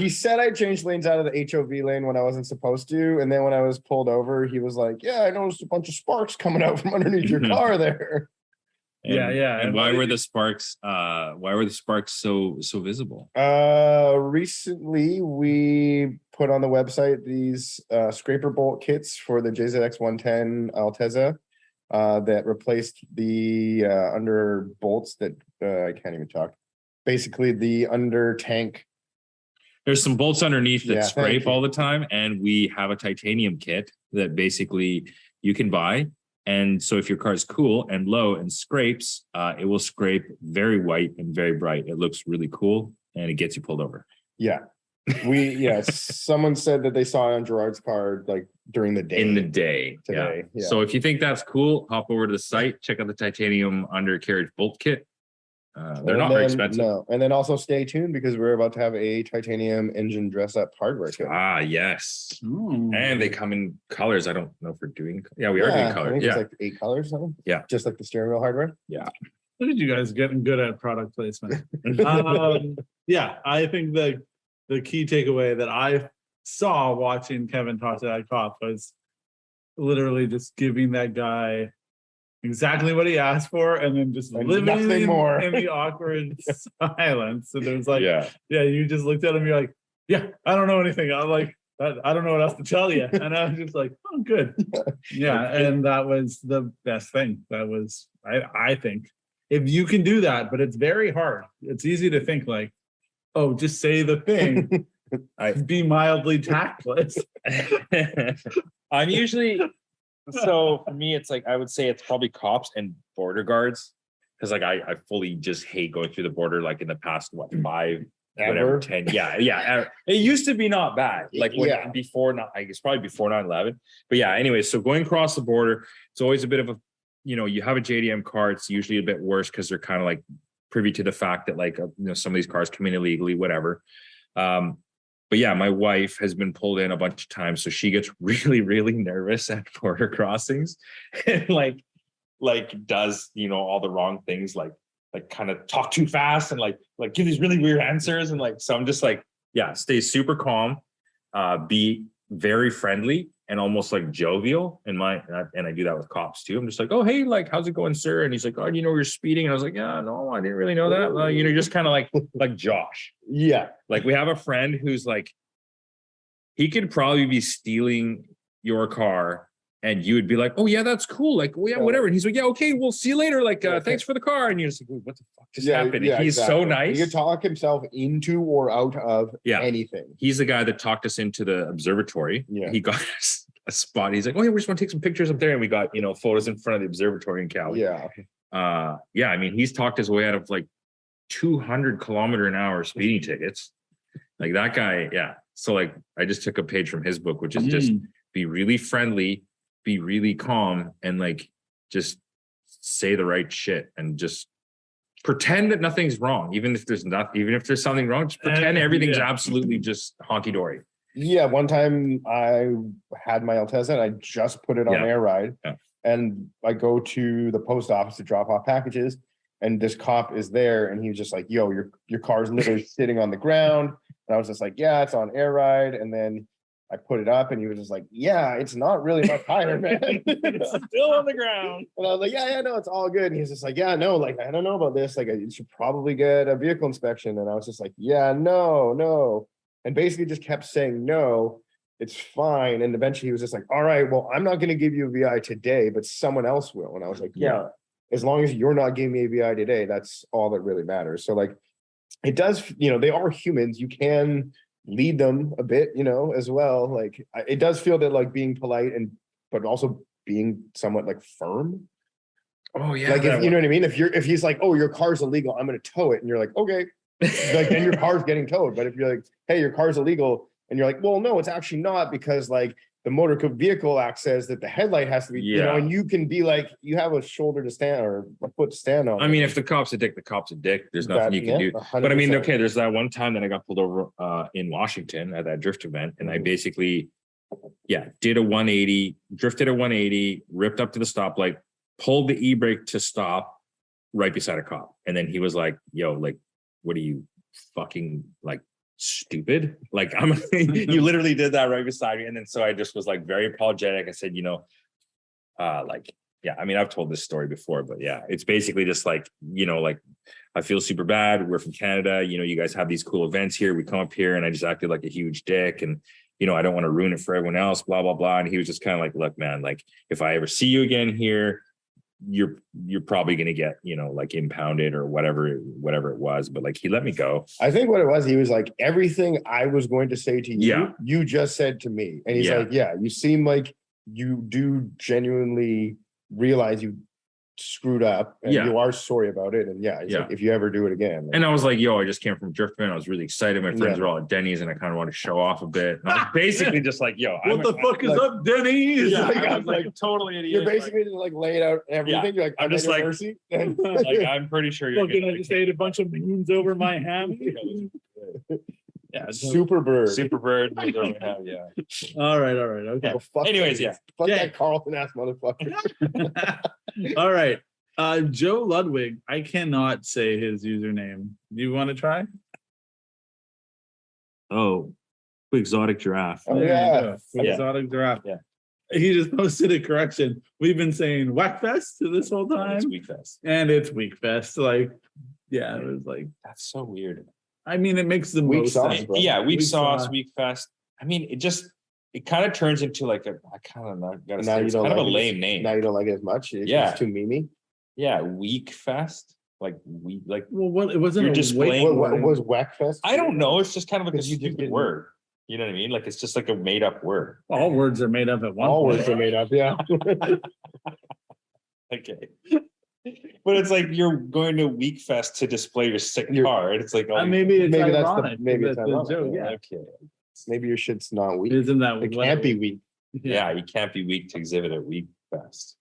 Speaker 1: said I changed lanes out of the HOV lane when I wasn't supposed to. And then when I was pulled over, he was like, yeah, I noticed a bunch of sparks coming out from underneath your car there.
Speaker 5: Yeah.
Speaker 6: And why were the sparks? Why were the sparks so visible?
Speaker 1: Recently we put on the website these scraper bolt kits for the JZX 110 Altezza that replaced the under bolts that I can't even talk. Basically the under tank.
Speaker 6: There's some bolts underneath that
Speaker 1: Yeah, thank
Speaker 6: scrape
Speaker 1: you.
Speaker 6: all the time, and we have a titanium kit that basically you can buy. And so if your car is cool and low and scrapes, it will scrape very white and very bright. It looks really cool and it gets you pulled over.
Speaker 1: Yeah. Someone said that they saw it on Gerard's car like during the day.
Speaker 6: In the day.
Speaker 1: Today, yeah.
Speaker 6: So if you think that's cool, hop over to the site, check out the titanium undercarriage bolt kit. They're not very expensive.
Speaker 1: No, and then also stay tuned because we're about to have a titanium engine dress up hardware kit.
Speaker 6: Ah, yes.
Speaker 5: Hmm.
Speaker 6: And they come in colors. I don't know if we're doing. Yeah, we are doing
Speaker 1: I
Speaker 6: colors.
Speaker 1: think
Speaker 6: Yeah.
Speaker 1: it's like 8 colors, something.
Speaker 6: Yeah.
Speaker 1: Just like the steering wheel hardware.
Speaker 5: Look at you guys getting good at product placement. Yeah, I think the key takeaway that I saw watching Kevin talk to that cop was literally just giving that guy exactly what he asked for and then just
Speaker 1: And
Speaker 5: living
Speaker 1: nothing more.
Speaker 5: in the awkward silence. And it was like,
Speaker 6: Yeah.
Speaker 5: yeah, you just looked at him, you're like, yeah, I don't know anything. I'm like, I don't know what else to tell you. And I was just like, oh, good. Yeah. And that was the best thing. That was, I think, if you can do that, but it's very hard. It's easy to think like, oh, just say the thing. Be mildly tactless.
Speaker 3: I'm usually, so for me, it's like, I would say it's probably cops and border guards. Cause like, I fully just hate going through the border, like in the past, what, 5, whatever, 10. Yeah. It used to be not bad. Like when before, not, I guess probably before 9/11. But yeah, anyway, so going across the border, it's always a bit of a, you have a JDM car, it's usually a bit worse because they're kind of like privy to the fact that like, some of these cars come in illegally, whatever. But yeah, my wife has been pulled in a bunch of times. So she gets really, really nervous at border crossings and like does, all the wrong things, like kind of talk too fast and like give these really weird answers. And like, so I'm just like, yeah, stay super calm, be very friendly and almost like jovial and I do that with cops too. I'm just like, oh, hey, like, how's it going, sir? And he's like, oh, you're speeding. And I was like, yeah, no, I didn't really know that. Just kind of like Josh.
Speaker 1: Yeah.
Speaker 3: Like we have a friend who's like, he could probably be stealing your car and you would be like, oh yeah, that's cool. Like, well, yeah, whatever. And he's like, yeah, okay, we'll see you later. Like, thanks for the car. And you're just like, what the fuck just happened? And he's so nice.
Speaker 1: He could talk himself into or out of anything.
Speaker 3: He's the guy that talked us into the observatory. Yeah. He got us a spot. He's like, oh yeah, we just want to take some pictures up there. And we got, photos in front of the observatory in Cali.
Speaker 1: Yeah.
Speaker 3: I mean, he's talked his way out of like 200-kilometer-an-hour speeding tickets. Like that guy. Yeah. So like, I just took a page from his book, which is just be really friendly, be really calm, and like just say the right shit and just pretend that nothing's wrong. Even if there's something wrong, just pretend everything's absolutely just honky-dory.
Speaker 1: Yeah. One time I had my Alteza and I just put it on air ride and I go to the post office to drop off packages and this cop is there and he was just like, yo, your car's literally sitting on the ground. And I was just like, yeah, it's on air ride. And then I put it up and he was just like, yeah, it's not really my tire, man.
Speaker 3: It's still on the ground.
Speaker 1: And I was like, yeah, no, it's all good. And he's just like, yeah, no, like, I don't know about this. Like, you should probably get a vehicle inspection. And I was just like, yeah, no. And basically just kept saying, no, it's fine. And eventually he was just like, all right, well, I'm not going to give you a VI today, but someone else will. And I was like, yeah, as long as you're not giving me a VI today, that's all that really matters. So like, it does, they are humans. You can lead them a bit, as well. Like it does feel that like being polite but also being somewhat like firm.
Speaker 3: Oh yeah.
Speaker 1: Like if, you know what I mean? If he's like, oh, your car's illegal, I'm going to tow it. And you're like, okay. Like then your car's getting towed. But if you're like, hey, your car's illegal. And you're like, well, no, it's actually not because like the Motor Vehicle Act says that the headlight has to be, and you can be like, you have a shoulder to stand or a foot to stand on.
Speaker 3: I mean, if the cop's a dick, the cop's a dick. There's nothing you can do. 100%. But I mean, okay, there's that one time that I got pulled over in Washington at that drift event. And I basically, did a 180, drifted a 180, ripped up to the stoplight, pulled the e-brake to stop right beside a cop. And then he was like, yo, like, what are you fucking like stupid? Like you literally did that right beside me. And then so I just was like very apologetic. I said, I mean, I've told this story before, but yeah, it's basically just like, like I feel super bad. We're from Canada. You guys have these cool events here. We come up here and I just acted like a huge dick. And, I don't want to ruin it for everyone else, blah, blah, blah. And he was just kind of like, look, man, like if I ever see you again here, you're probably going to get, like impounded or whatever it was. But like, he let me go.
Speaker 1: I think what it was, he was like, everything I was going to say to you, you just said to me. And he's like, you seem like you do genuinely realize you screwed up and you are sorry about it. And like, if you ever do it again.
Speaker 3: And I was like, yo, I just came from Driftman. I was really excited. My friends were all at Denny's and I kind of want to show off a bit. And I was basically just like, yo,
Speaker 5: what the fuck is up, Denny's?
Speaker 3: Yeah, I was like totally idiot.
Speaker 1: You're basically just like laying out everything. You're like,
Speaker 3: I'm just like,
Speaker 1: mercy.
Speaker 3: Like, I'm pretty sure you're
Speaker 5: I just ate a bunch of beans over my ham.
Speaker 1: Super bird.
Speaker 5: Yeah. All right. Okay.
Speaker 1: Well,
Speaker 3: anyways,
Speaker 1: fuck that Carlton ass motherfucker.
Speaker 5: All right. Joe Ludwig. I cannot say his username. Do you want to try?
Speaker 6: Oh, exotic giraffe.
Speaker 1: Oh yeah.
Speaker 5: Exotic giraffe. Yeah. He just posted a correction. We've been saying Whackfest this whole time.
Speaker 3: It's Weekfest.
Speaker 5: And it's Weekfest. Like, it was like
Speaker 3: that's so weird.
Speaker 5: I mean, it makes the
Speaker 1: Weak
Speaker 5: most
Speaker 1: sauce,
Speaker 5: sense.
Speaker 1: bro.
Speaker 6: Yeah, week
Speaker 5: Week
Speaker 6: sauce,
Speaker 5: sauce.
Speaker 6: week fest. I mean, it kind of turns into like I kind of not gotta
Speaker 1: Now
Speaker 6: say
Speaker 1: you
Speaker 6: it's
Speaker 1: don't
Speaker 6: kind of a
Speaker 1: like it.
Speaker 6: lame name.
Speaker 1: Now you don't like it as much.
Speaker 6: Yeah.
Speaker 1: It's too memey.
Speaker 6: Yeah, week fest. Like
Speaker 5: Well, what it wasn't
Speaker 6: You're
Speaker 5: a
Speaker 6: displaying
Speaker 1: What was Whackfest?
Speaker 6: I don't know. It's just kind of like a
Speaker 1: Because you just
Speaker 6: stupid
Speaker 1: didn't-
Speaker 6: word. You know what I mean? Like it's just like a made up word.
Speaker 5: all words are made up at one
Speaker 1: All
Speaker 5: point.
Speaker 1: words are made up. Yeah.
Speaker 6: Okay. But it's like you're going to Week Fest to display your sick
Speaker 1: You're-
Speaker 6: car. And it's like, oh,
Speaker 5: Maybe it's
Speaker 1: Maybe that's the-
Speaker 5: ironic.
Speaker 1: maybe it's
Speaker 5: that's the
Speaker 1: ironic,
Speaker 5: joke,
Speaker 1: yeah.
Speaker 5: yeah.
Speaker 6: okay.
Speaker 1: Maybe your shit's not weak.
Speaker 5: Isn't that
Speaker 1: It
Speaker 5: what
Speaker 1: can't be weak.
Speaker 6: Yeah, you can't be weak to exhibit at Week Fest.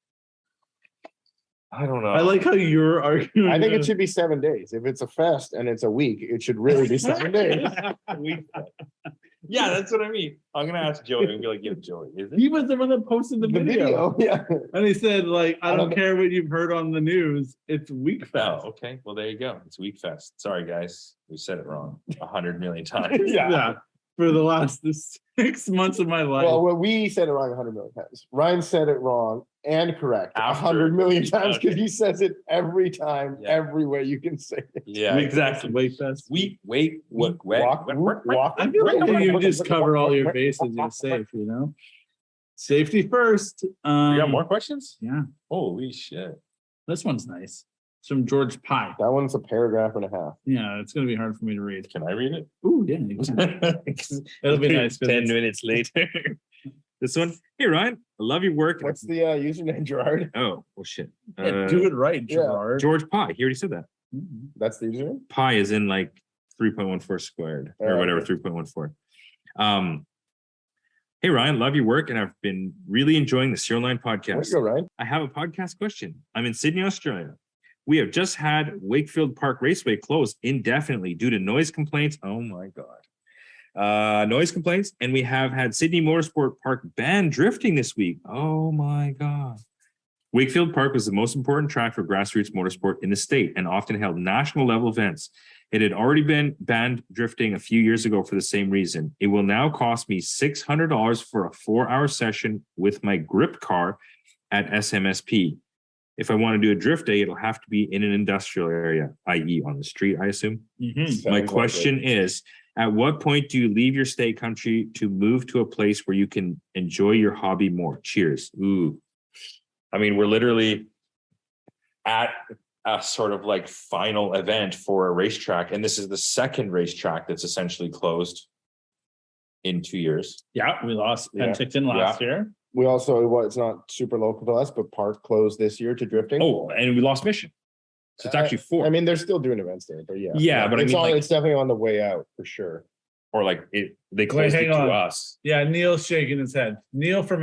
Speaker 6: I don't know.
Speaker 5: I like how you're arguing.
Speaker 1: I think it should be 7 days. If it's a fest and it's a week, it should really be 7 days.
Speaker 6: Week Fest. Yeah, that's what I mean. I'm gonna ask Joey and be like, yeah, Joey, is
Speaker 5: He
Speaker 6: it?
Speaker 5: was the one that posted the
Speaker 1: The
Speaker 5: video.
Speaker 1: video, yeah.
Speaker 5: And he said, like, I
Speaker 1: I
Speaker 5: don't
Speaker 1: don't-
Speaker 5: care what you've heard on the news. It's Week Fest.
Speaker 6: Oh, okay. Well, there you go. It's Week Fest. Sorry, guys. We said it wrong 100 million times.
Speaker 1: Yeah.
Speaker 5: For the last 6 months of my life.
Speaker 1: Well, we said it wrong 100 million times. Ryan said it wrong and correct
Speaker 6: After.
Speaker 1: 100 million times because
Speaker 6: Okay.
Speaker 1: he says it every time,
Speaker 6: Yeah.
Speaker 1: every way you can say it.
Speaker 6: Yeah,
Speaker 5: Week
Speaker 6: exactly.
Speaker 5: Fest, Week Fest.
Speaker 1: Walk, walk.
Speaker 5: I feel like if you just cover all your bases, you're safe, you know? Safety first.
Speaker 6: You got more questions?
Speaker 5: Yeah,
Speaker 6: Holy shit.
Speaker 5: this one's nice. It's from George Pye.
Speaker 1: That one's a paragraph and a half.
Speaker 5: Yeah, it's gonna be hard for me to read.
Speaker 6: Can I read it?
Speaker 5: Ooh, yeah. you can. It'll be nice. 'cause
Speaker 6: 10
Speaker 5: it's-
Speaker 6: minutes later. This one. Hey, Ryan, I love your work.
Speaker 1: What's the username, Gerard?
Speaker 6: Oh, well, shit.
Speaker 5: Yeah, do it right,
Speaker 1: yeah.
Speaker 5: Gerard.
Speaker 6: George Pi. He already said that.
Speaker 5: Mhm.
Speaker 1: That's the username?
Speaker 6: Pi is in like 3.14 squared or
Speaker 1: Oh,
Speaker 6: whatever,
Speaker 1: okay.
Speaker 6: 3.14. Hey, Ryan, love your work. And I've been really enjoying the SerialNine
Speaker 1: There
Speaker 6: podcast.
Speaker 1: you go, Ryan.
Speaker 6: I have a podcast question. I'm in Sydney, Australia. We have just had Wakefield Park Raceway closed indefinitely due to noise complaints. Oh my God. Noise complaints. And we have had Sydney Motorsport Park ban drifting this week. Oh my God. Wakefield Park was the most important track for grassroots motorsport in the state and often held national level events. It had already been banned drifting a few years ago for the same reason. It will now cost me $600 for a 4-hour session with my grip car at SMSP. If I want to do a drift day, it'll have to be in an industrial area, i.e. on the street, I assume.
Speaker 5: Mhm.
Speaker 1: Sounds
Speaker 6: My
Speaker 1: like
Speaker 6: question is, at what point do you leave your state country to move to a place where you can enjoy your hobby more? Cheers. Ooh. I mean, we're literally at a sort of like final event for a racetrack. And this is the second racetrack that's essentially closed in 2 years.
Speaker 5: Yeah, we lost
Speaker 1: Yeah.
Speaker 5: Penticton last year.
Speaker 1: We also, well, it's not super local to us, but Park closed this year to drifting.
Speaker 6: Oh, and we lost Mission. So it's actually 4.
Speaker 1: I mean, they're still doing events there, but yeah.
Speaker 6: Yeah, but I
Speaker 1: it's
Speaker 6: mean, like-
Speaker 1: it's definitely on the way out for sure.
Speaker 6: or like they closed
Speaker 5: hang
Speaker 6: it to
Speaker 5: on.
Speaker 6: us.
Speaker 5: Yeah, Neil's shaking his head. Neil from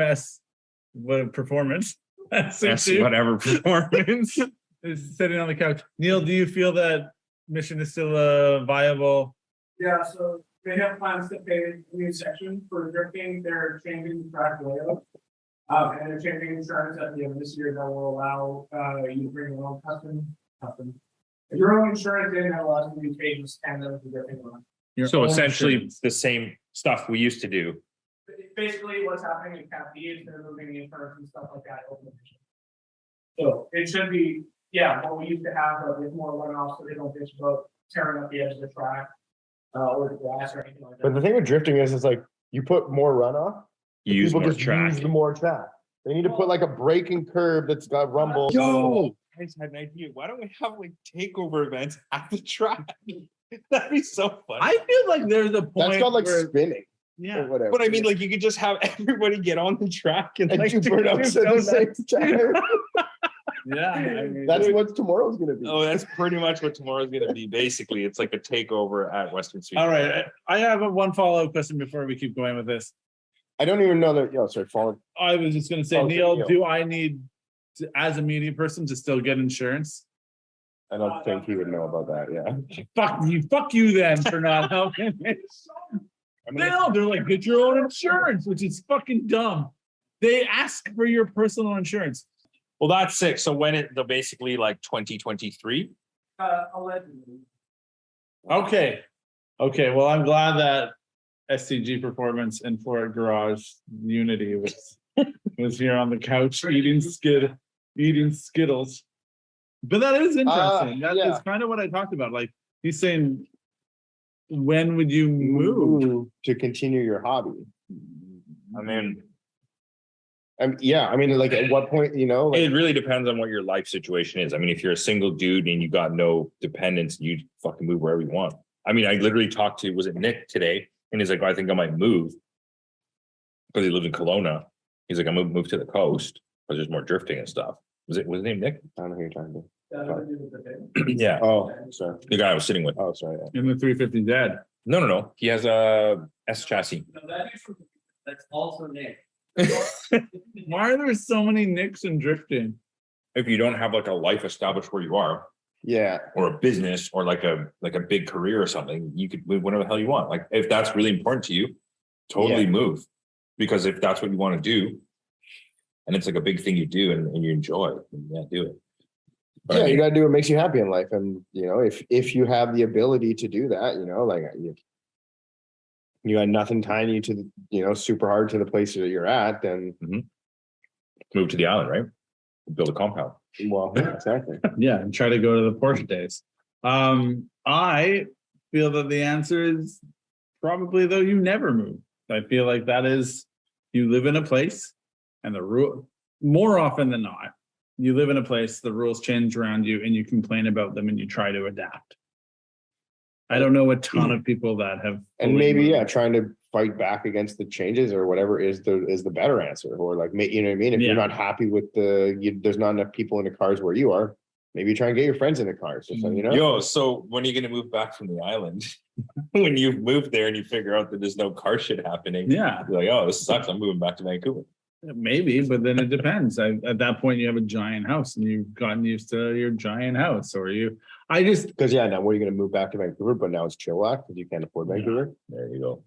Speaker 5: what performance?
Speaker 6: That's
Speaker 5: SC2
Speaker 6: whatever performance.
Speaker 5: is sitting on the couch. Neil, do you feel that Mission is still a viable?
Speaker 7: Yeah, so they have plans to pay a new section for drifting. They're changing the track layout. And they're changing insurance at the end of this year that will allow you to bring your own custom. If your own insurance in, that allows you to pay just $10 for drifting on.
Speaker 5: Your
Speaker 6: So
Speaker 5: own
Speaker 6: essentially
Speaker 5: insurance?
Speaker 6: the same stuff we used to do.
Speaker 7: Basically, what's happening in Cap D is they're moving the insurance and stuff like that over the mission. So it should be, yeah, what we used to have, but with more runoff, so they don't bitch about tearing up the edge of the track. Or the grass or anything like
Speaker 1: But the
Speaker 7: that.
Speaker 1: thing with drifting is, it's like you put more runoff, the
Speaker 6: Use
Speaker 1: people
Speaker 6: more
Speaker 1: just
Speaker 6: track.
Speaker 1: use the more track. They need to put like a braking curb that's got rumble.
Speaker 6: Yo, I just had an idea. Why don't we have like takeover events at the track? That'd be so fun.
Speaker 5: I feel like there's a point
Speaker 1: That's called like
Speaker 5: where,
Speaker 1: spinning
Speaker 5: yeah.
Speaker 1: or whatever.
Speaker 6: But I mean, like you could just have everybody get on the track and
Speaker 1: and
Speaker 6: like
Speaker 1: do burnouts at the same time.
Speaker 5: Yeah, I mean,
Speaker 1: That's what tomorrow's gonna be.
Speaker 6: Oh, that's pretty much what tomorrow's gonna be. Basically, it's like a takeover at Western Speedway.
Speaker 5: all right. I have one follow-up question before we keep going with this.
Speaker 1: I don't even know that. Yo, sorry, falling.
Speaker 5: I was just gonna say,
Speaker 1: Okay,
Speaker 5: Neil,
Speaker 1: Neil.
Speaker 5: do I need to, as a media person, to still get insurance?
Speaker 1: I don't think he would know about that. Yeah.
Speaker 5: Fuck you then for not helping me. No, they're like, get your own insurance, which is fucking dumb. They ask for your personal insurance.
Speaker 6: Well, that's sick. So when they'll basically like 2023.
Speaker 7: Allegedly.
Speaker 5: Okay. Okay. Well, I'm glad that SCG Performance and Ford Garage Unity was here on the couch eating Skittles. But that is interesting. That is
Speaker 1: yeah.
Speaker 5: kind of what I talked about. Like he's saying when would you move?
Speaker 1: to continue your hobby?
Speaker 3: I mean,
Speaker 1: Yeah, I mean, like at what point, like,
Speaker 3: it really depends on what your life situation is. I mean, if you're a single dude and you got no dependents, you fucking move wherever you want. I mean, I literally talked to, was it Nick today? And he's like, I think I might move because he lives in Kelowna. He's like, I'm gonna move to the coast because there's more drifting and stuff. Was his name Nick?
Speaker 1: I don't know who you're talking
Speaker 3: Yeah.
Speaker 1: Oh, sorry.
Speaker 3: The guy I was sitting with.
Speaker 1: Oh, sorry. Yeah.
Speaker 5: In the 350 dead.
Speaker 3: No. He has a S chassis.
Speaker 8: That's also Nick.
Speaker 5: Why are there so many Nicks and drifting?
Speaker 3: If you don't have like a life established where you are,
Speaker 1: Yeah.
Speaker 3: or a business, or like a big career or something, you could move whatever the hell you want. Like if that's really important to you, totally move. Because if that's what you want to do, and it's like a big thing you do and you enjoy, then do it. But
Speaker 1: Yeah,
Speaker 3: I mean,
Speaker 1: you gotta do what makes you happy in life. And if you have the ability to do that, like you got nothing tying you to the, super hard to the place that you're at, then
Speaker 3: move to the island, right? Build a compound.
Speaker 1: well, yeah, exactly.
Speaker 5: Yeah, and try to go to the Porsche days. I feel that the answer is probably though you never move. I feel like that is you live in a place and the rule more often than not, you live in a place, the rules change around you and you complain about them and you try to adapt. I don't know a ton of people that have
Speaker 1: And
Speaker 5: fully
Speaker 1: maybe,
Speaker 5: moved.
Speaker 1: trying to fight back against the changes or whatever is the better answer. Or like, you know what I mean? If
Speaker 5: Yeah.
Speaker 1: you're not happy with there's not enough people in the cars where you are, maybe try and get your friends in the cars or something,
Speaker 3: Yo, so when are you gonna move back from the island? When you've moved there and you figure out that there's no car shit happening,
Speaker 5: Yeah,
Speaker 3: you're like, oh, this sucks. I'm moving back to Vancouver.
Speaker 5: maybe, but then it depends. At that point, you have a giant house and you've gotten used to your giant house, or I just
Speaker 1: Because now what are you gonna move back to Vancouver? But now it's Chilliwack because you can't afford Vancouver.
Speaker 3: There you go.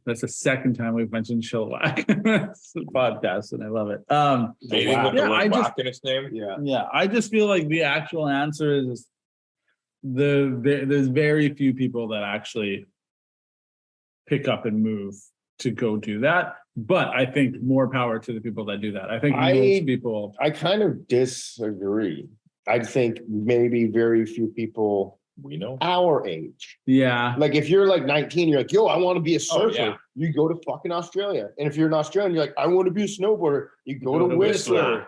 Speaker 5: that's the second time we've mentioned Chilliwack it's a podcast, and I love it.
Speaker 3: Anything with the
Speaker 5: Yeah,
Speaker 3: word
Speaker 5: I just-
Speaker 3: whack in its name?
Speaker 1: Yeah.
Speaker 5: I just feel like the actual answer is there's very few people that actually pick up and move to go do that. But I think more power to the people that do that. I think most people.
Speaker 1: I kind of disagree. I think maybe very few people
Speaker 3: We know.
Speaker 1: our age.
Speaker 5: Yeah.
Speaker 1: Like if you're like 19, you're like, yo, I want to be a
Speaker 3: Oh,
Speaker 1: surfer.
Speaker 3: yeah.
Speaker 1: You go to fucking Australia. And if you're an Australian, you're like, I want to be a snowboarder. You go to Whistler.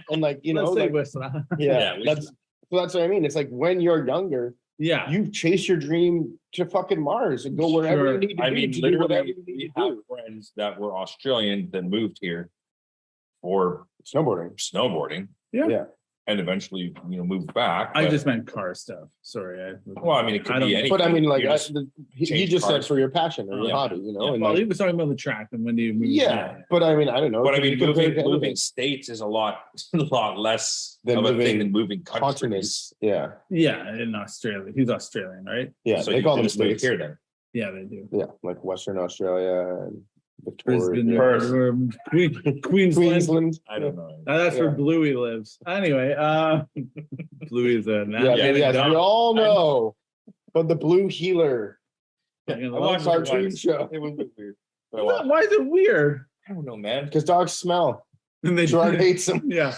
Speaker 1: And like,
Speaker 5: Let's say
Speaker 1: like,
Speaker 5: Whistler.
Speaker 1: yeah,
Speaker 3: Yeah,
Speaker 1: that's what I mean. It's like when you're younger,
Speaker 5: Yeah.
Speaker 1: you chase your dream to fucking Mars and go wherever
Speaker 5: Sure.
Speaker 1: you need to
Speaker 3: I
Speaker 1: be
Speaker 3: mean,
Speaker 1: to do whatever
Speaker 3: literally,
Speaker 1: you need
Speaker 3: we
Speaker 1: to
Speaker 3: have
Speaker 1: do.
Speaker 3: friends that were Australian that moved here for
Speaker 1: Snowboarding.
Speaker 3: snowboarding.
Speaker 5: Yeah.
Speaker 3: And eventually, moved back.
Speaker 5: I
Speaker 3: but-
Speaker 5: just meant car stuff. Sorry.
Speaker 3: well, I mean, it
Speaker 5: I
Speaker 3: could
Speaker 5: don't-
Speaker 3: be anything.
Speaker 1: But I mean, like
Speaker 3: You just-
Speaker 1: he
Speaker 3: change
Speaker 1: just said
Speaker 3: cars.
Speaker 1: for your passion or your
Speaker 3: Yeah.
Speaker 1: hobby,
Speaker 3: Yeah.
Speaker 1: and
Speaker 5: Well,
Speaker 1: like,
Speaker 5: he was talking about the track and when do you move?
Speaker 1: yeah. But I mean, I don't know.
Speaker 3: But I
Speaker 1: Could
Speaker 3: mean,
Speaker 1: you compare it to
Speaker 3: moving
Speaker 1: anything?
Speaker 3: states is a lot less
Speaker 1: Than
Speaker 3: of a
Speaker 1: moving
Speaker 3: thing than moving countries.
Speaker 1: continents. Yeah,
Speaker 5: Yeah, in Australia. He's Australian, right?
Speaker 1: yeah.
Speaker 3: So
Speaker 1: they
Speaker 3: you
Speaker 1: call them
Speaker 3: just move
Speaker 1: states
Speaker 3: here then.
Speaker 5: Yeah, they do.
Speaker 1: Yeah, like Western Australia and Victoria,
Speaker 5: Brisbane,
Speaker 3: Perth.
Speaker 5: Queensland.
Speaker 1: Queensland.
Speaker 3: I don't know.
Speaker 5: That's where
Speaker 1: Yeah.
Speaker 5: Bluey lives. Anyway, Bluey's a
Speaker 1: Yeah, yes, we all know. But the Blue Healer cartoon show,
Speaker 3: It was weird.
Speaker 5: Why is it weird?
Speaker 3: I don't know, man.
Speaker 1: because dogs smell.
Speaker 5: And they
Speaker 1: Gerard hates them.
Speaker 5: Yeah,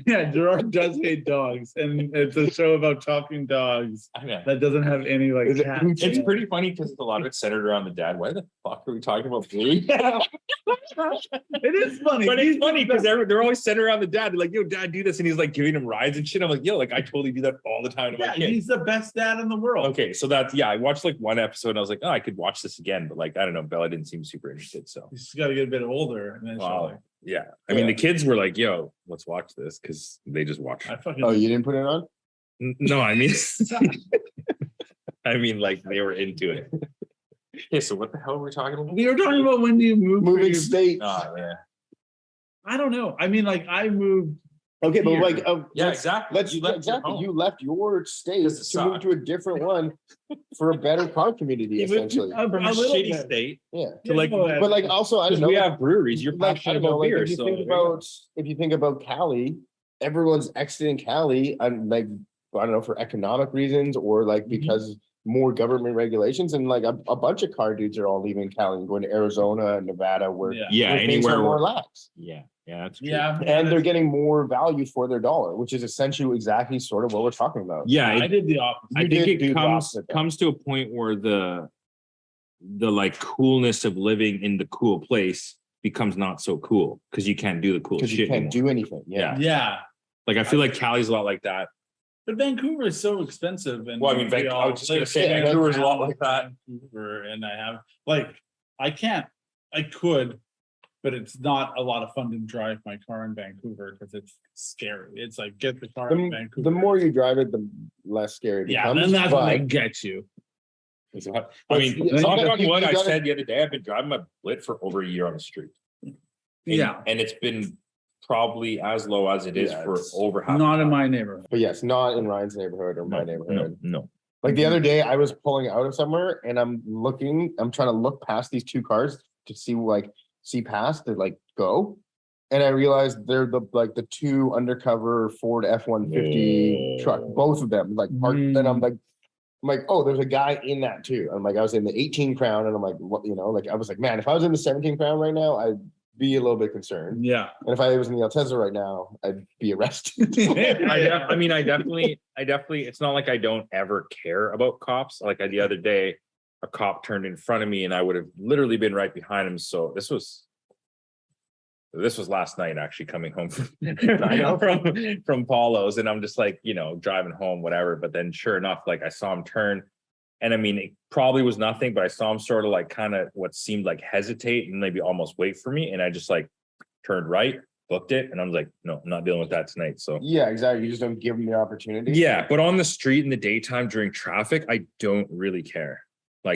Speaker 5: yeah. Gerard does hate dogs, and it's a show about talking dogs
Speaker 3: I know.
Speaker 5: that doesn't have any like
Speaker 1: Is it
Speaker 5: cat.
Speaker 1: Poochie?
Speaker 3: It's pretty funny because a lot of it's centered around the dad. Why the fuck are we talking about Bluey?
Speaker 5: It is funny,
Speaker 3: But it's funny because they're always centered around the dad. They're like, yo, dad, do this. And he's like giving him rides and shit. I'm like, yo, like I totally do that all the time to my
Speaker 5: Yeah,
Speaker 3: kids.
Speaker 5: he's the best dad in the world.
Speaker 3: Okay, so that's I watched like one episode and I was like, oh, I could watch this again, but like I don't know, Bella didn't seem super interested. So
Speaker 5: He's just got to get a bit older, and then she'll
Speaker 3: wow.
Speaker 5: like,
Speaker 3: Yeah. I mean the kids were like, yo, let's watch this because they just watched
Speaker 5: I
Speaker 3: it.
Speaker 5: fucking.
Speaker 1: Oh, you didn't put it on?
Speaker 3: No, I mean I mean like they were into it. Yeah, so what the hell were we talking about?
Speaker 5: We were talking about when do you move?
Speaker 1: Moving
Speaker 5: your-
Speaker 1: state.
Speaker 3: Oh, yeah.
Speaker 5: I don't know. I mean, like I moved.
Speaker 1: Okay, but
Speaker 5: Here.
Speaker 1: like,
Speaker 3: Yeah,
Speaker 1: let's-
Speaker 3: exactly.
Speaker 1: Let's
Speaker 3: You left your
Speaker 1: exactly.
Speaker 3: home.
Speaker 1: You left your state
Speaker 3: Because it
Speaker 1: to move
Speaker 3: sucked.
Speaker 1: to a different one for a better car community, essentially.
Speaker 3: From a
Speaker 5: little
Speaker 3: shitty
Speaker 5: bit.
Speaker 3: state
Speaker 1: Yeah,
Speaker 3: to like
Speaker 1: but like also, I don't
Speaker 3: because
Speaker 1: know.
Speaker 3: we
Speaker 1: like,
Speaker 3: have breweries, you're
Speaker 1: like, I
Speaker 3: passionate
Speaker 1: don't know,
Speaker 3: about
Speaker 1: like,
Speaker 3: beer.
Speaker 1: if you
Speaker 3: So
Speaker 1: think
Speaker 3: there you go.
Speaker 1: about if you think about Cali, everyone's exiting Cali and like I don't know for economic reasons or like because more government regulations and like a bunch of car dudes are all leaving Cali and going to Arizona and Nevada where
Speaker 5: Yeah.
Speaker 3: yeah,
Speaker 1: where things
Speaker 3: anywhere
Speaker 1: are more
Speaker 3: where,
Speaker 1: lax.
Speaker 3: yeah.
Speaker 6: Yeah, that's true.
Speaker 5: Yeah.
Speaker 1: And they're getting more value for their dollar, which is essentially exactly sort of what we're talking about.
Speaker 6: Yeah,
Speaker 5: I did the opposite.
Speaker 6: I
Speaker 1: You
Speaker 6: think
Speaker 1: did do
Speaker 6: it
Speaker 1: the
Speaker 6: comes
Speaker 1: opposite, though.
Speaker 6: comes to a point where the like coolness of living in the cool place becomes not so cool because you can't do the cool
Speaker 1: Because
Speaker 6: shit
Speaker 1: you can't
Speaker 6: anymore.
Speaker 1: do anything. Yeah.
Speaker 5: Yeah.
Speaker 6: Like I feel like Cali's a lot like that.
Speaker 5: But Vancouver is so expensive, and
Speaker 6: Well, I mean,
Speaker 5: we
Speaker 6: I
Speaker 5: all
Speaker 6: was just gonna
Speaker 5: live
Speaker 6: say,
Speaker 5: in
Speaker 6: Vancouver's a lot like that.
Speaker 5: Vancouver, and I have I could, but it's not a lot of fun to drive my car in Vancouver because it's scary. It's like get the car in Vancouver.
Speaker 1: The more you drive it, the less scary it
Speaker 5: yeah,
Speaker 1: becomes.
Speaker 5: and that's when
Speaker 1: but-
Speaker 5: they get you.
Speaker 6: I mean,
Speaker 1: Yeah,
Speaker 6: knock
Speaker 1: you
Speaker 6: on
Speaker 1: gotta-
Speaker 6: wood,
Speaker 1: you
Speaker 6: I
Speaker 1: gotta-
Speaker 6: said the other day, I've been driving my Blit for over a year on the street.
Speaker 5: Yeah,
Speaker 6: And it's been probably as low as it is
Speaker 1: Yeah,
Speaker 6: for
Speaker 1: it's
Speaker 6: over half.
Speaker 5: not
Speaker 6: the
Speaker 5: in
Speaker 6: time.
Speaker 5: my neighborhood.
Speaker 1: But yes, not in Ryan's neighborhood or my
Speaker 6: No,
Speaker 1: neighborhood.
Speaker 6: no.
Speaker 1: Like the other day, I was pulling out of somewhere and I'm trying to look past these two cars to see past to go. And I realized they're the two undercover Ford F-150 truck, both of them parked. And I'm like, oh, there's a guy in that too. I'm like, I was in the 18 Crown and I'm like, what, I was like, man, if I was in the 17 Crown right now, I'd be a little bit concerned.
Speaker 5: Yeah,
Speaker 1: And if I was in the Altezza right now, I'd be arrested.
Speaker 6: I mean, I definitely, it's not like I don't ever care about cops. Like the other day, a cop turned in front of me and I would have literally been right behind him. So this was last night actually coming home from Paulo's, and I'm just driving home, whatever. But then sure enough, I saw him turn, and I mean, it probably was nothing, but I saw him sort of kind of what seemed like hesitate and maybe almost wait for me. And I just turned right, booked it. And I was like, no, I'm not dealing with that tonight. So
Speaker 1: Yeah, exactly. You just don't give them the opportunity.
Speaker 6: yeah, but on the street in the daytime during traffic, I don't really care.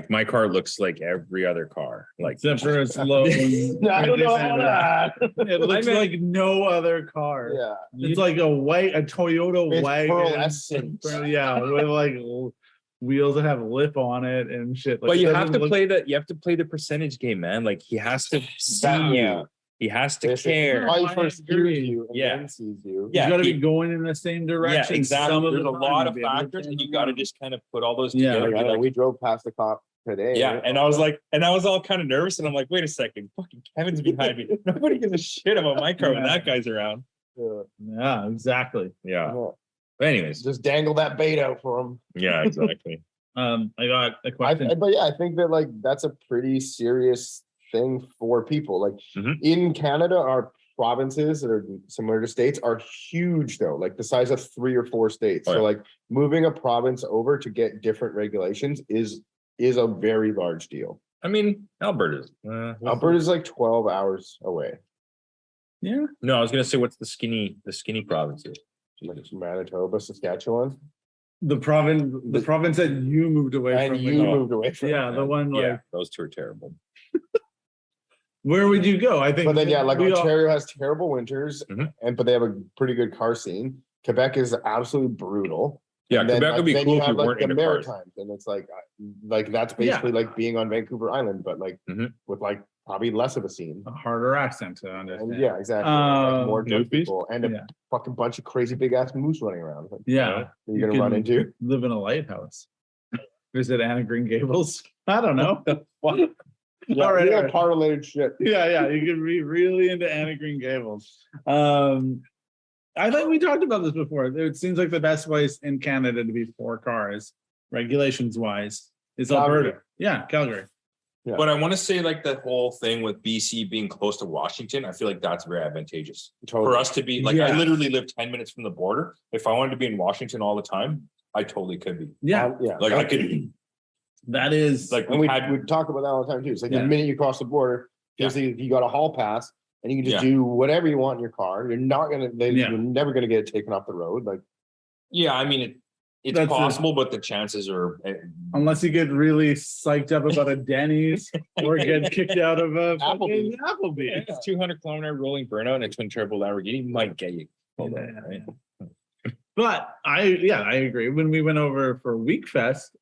Speaker 6: My car looks like every other car.
Speaker 5: except for it's low.
Speaker 1: I don't know about that.
Speaker 5: It looks like no other car.
Speaker 1: Yeah.
Speaker 5: It's like a Toyota
Speaker 1: It's
Speaker 5: wagon.
Speaker 1: pearlescent.
Speaker 5: Yeah, with wheels that have lip on it and shit.
Speaker 6: But you
Speaker 5: it
Speaker 6: have
Speaker 5: doesn't
Speaker 6: to
Speaker 5: look-
Speaker 6: play the percentage game, man. He has to see
Speaker 1: yeah.
Speaker 6: you. He has to
Speaker 1: If
Speaker 6: care.
Speaker 1: He
Speaker 5: I
Speaker 1: first
Speaker 5: agree.
Speaker 1: hears you and
Speaker 6: Yeah.
Speaker 1: then sees you.
Speaker 6: Yeah,
Speaker 5: You got to
Speaker 6: he-
Speaker 5: be going in the same
Speaker 6: Yeah,
Speaker 5: direction.
Speaker 6: exactly.
Speaker 5: Some of
Speaker 6: There's
Speaker 5: the
Speaker 6: a
Speaker 5: time
Speaker 6: lot
Speaker 5: to
Speaker 6: of
Speaker 5: be able to
Speaker 6: factors,
Speaker 5: turn
Speaker 6: and you got to
Speaker 5: around.
Speaker 6: just kind of put all those
Speaker 5: Yeah.
Speaker 6: together.
Speaker 1: Like, I know we drove past the cop today.
Speaker 6: Yeah, and I was all kind of nervous, and I'm like, wait a second, fucking Kevin's behind me. Nobody gives a shit about my car when that guy's around.
Speaker 5: Yeah, exactly.
Speaker 6: Yeah.
Speaker 1: Yeah.
Speaker 6: But anyways,
Speaker 1: Just dangle that bait out for him.
Speaker 6: yeah, exactly.
Speaker 5: I got a question.
Speaker 1: But yeah, I think that that's a pretty serious thing for people.
Speaker 6: Mhm.
Speaker 1: In Canada, our provinces that are similar to states are huge though, the size of 3 or 4 states.
Speaker 6: Oh,
Speaker 1: So moving a province over to get different regulations is a very large deal.
Speaker 6: I mean, Alberta's.
Speaker 1: Alberta's 12 hours away.
Speaker 5: Yeah.
Speaker 6: No, I was gonna say, what's the skinny provinces?
Speaker 1: Manitoba, Saskatchewan,
Speaker 5: The province that you moved away
Speaker 1: and
Speaker 5: from.
Speaker 1: you moved away from.
Speaker 5: Yeah, the one
Speaker 6: Yeah, those two are terrible.
Speaker 5: where would you go? I think.
Speaker 1: But then
Speaker 5: we all-
Speaker 1: Ontario has terrible winters,
Speaker 6: Mhm.
Speaker 1: but they have a pretty good car scene. Quebec is absolutely brutal.
Speaker 6: Yeah,
Speaker 1: And then,
Speaker 6: Quebec would be
Speaker 1: then
Speaker 6: cool
Speaker 1: you
Speaker 6: if
Speaker 1: have
Speaker 6: you weren't
Speaker 1: the
Speaker 6: into cars.
Speaker 1: Maritimes, and it's that's basically like being on Vancouver Island, but
Speaker 6: Mhm.
Speaker 1: with probably less of a scene.
Speaker 5: a harder accent to
Speaker 1: And
Speaker 5: understand.
Speaker 1: yeah, exactly. More drunk
Speaker 6: Noofies?
Speaker 1: people and a
Speaker 5: Yeah.
Speaker 1: fucking bunch of crazy big ass moose running around.
Speaker 5: Yeah.
Speaker 1: That you're gonna run
Speaker 5: can
Speaker 1: into.
Speaker 5: Live in a lighthouse. Visit Anna Green Gables. I don't know.
Speaker 1: Yeah,
Speaker 5: All right,
Speaker 1: we
Speaker 5: all
Speaker 1: got
Speaker 5: right.
Speaker 1: car related shit.
Speaker 5: Yeah. You can be really into Anna Green Gables. I think we talked about this before. It seems like the best place in Canada to be for cars, regulations wise, is
Speaker 1: Calgary.
Speaker 5: Alberta. Yeah, Calgary.
Speaker 1: Yeah.
Speaker 6: But I want to say the whole thing with BC being close to Washington, I feel like that's very advantageous
Speaker 1: Totally.
Speaker 6: for us to be
Speaker 5: Yeah.
Speaker 6: I literally live 10 minutes from the border. If I wanted to be in Washington all the time, I totally could be.
Speaker 5: Yeah,
Speaker 1: Yeah.
Speaker 6: I could
Speaker 5: that is
Speaker 6: like
Speaker 1: And
Speaker 6: we
Speaker 1: we
Speaker 6: had
Speaker 1: talk about that all the time too. It's
Speaker 5: Yeah.
Speaker 1: the minute you cross the border, you got a hall pass and you can just
Speaker 6: Yeah.
Speaker 1: do whatever you want in your car. You're not gonna,
Speaker 5: Yeah.
Speaker 1: you're never gonna get it taken off the road.
Speaker 6: yeah, I mean it's
Speaker 5: That's
Speaker 6: possible, but the chances are
Speaker 5: unless you get really psyched up about a Denny's or get kicked out of a fucking Applebee's.
Speaker 6: it's 200-kilometer rolling burnout and a twin turbo Lamborghini might get you. Hold on,
Speaker 5: Yeah.
Speaker 6: right?
Speaker 5: But I agree. When we went over for Week Fest,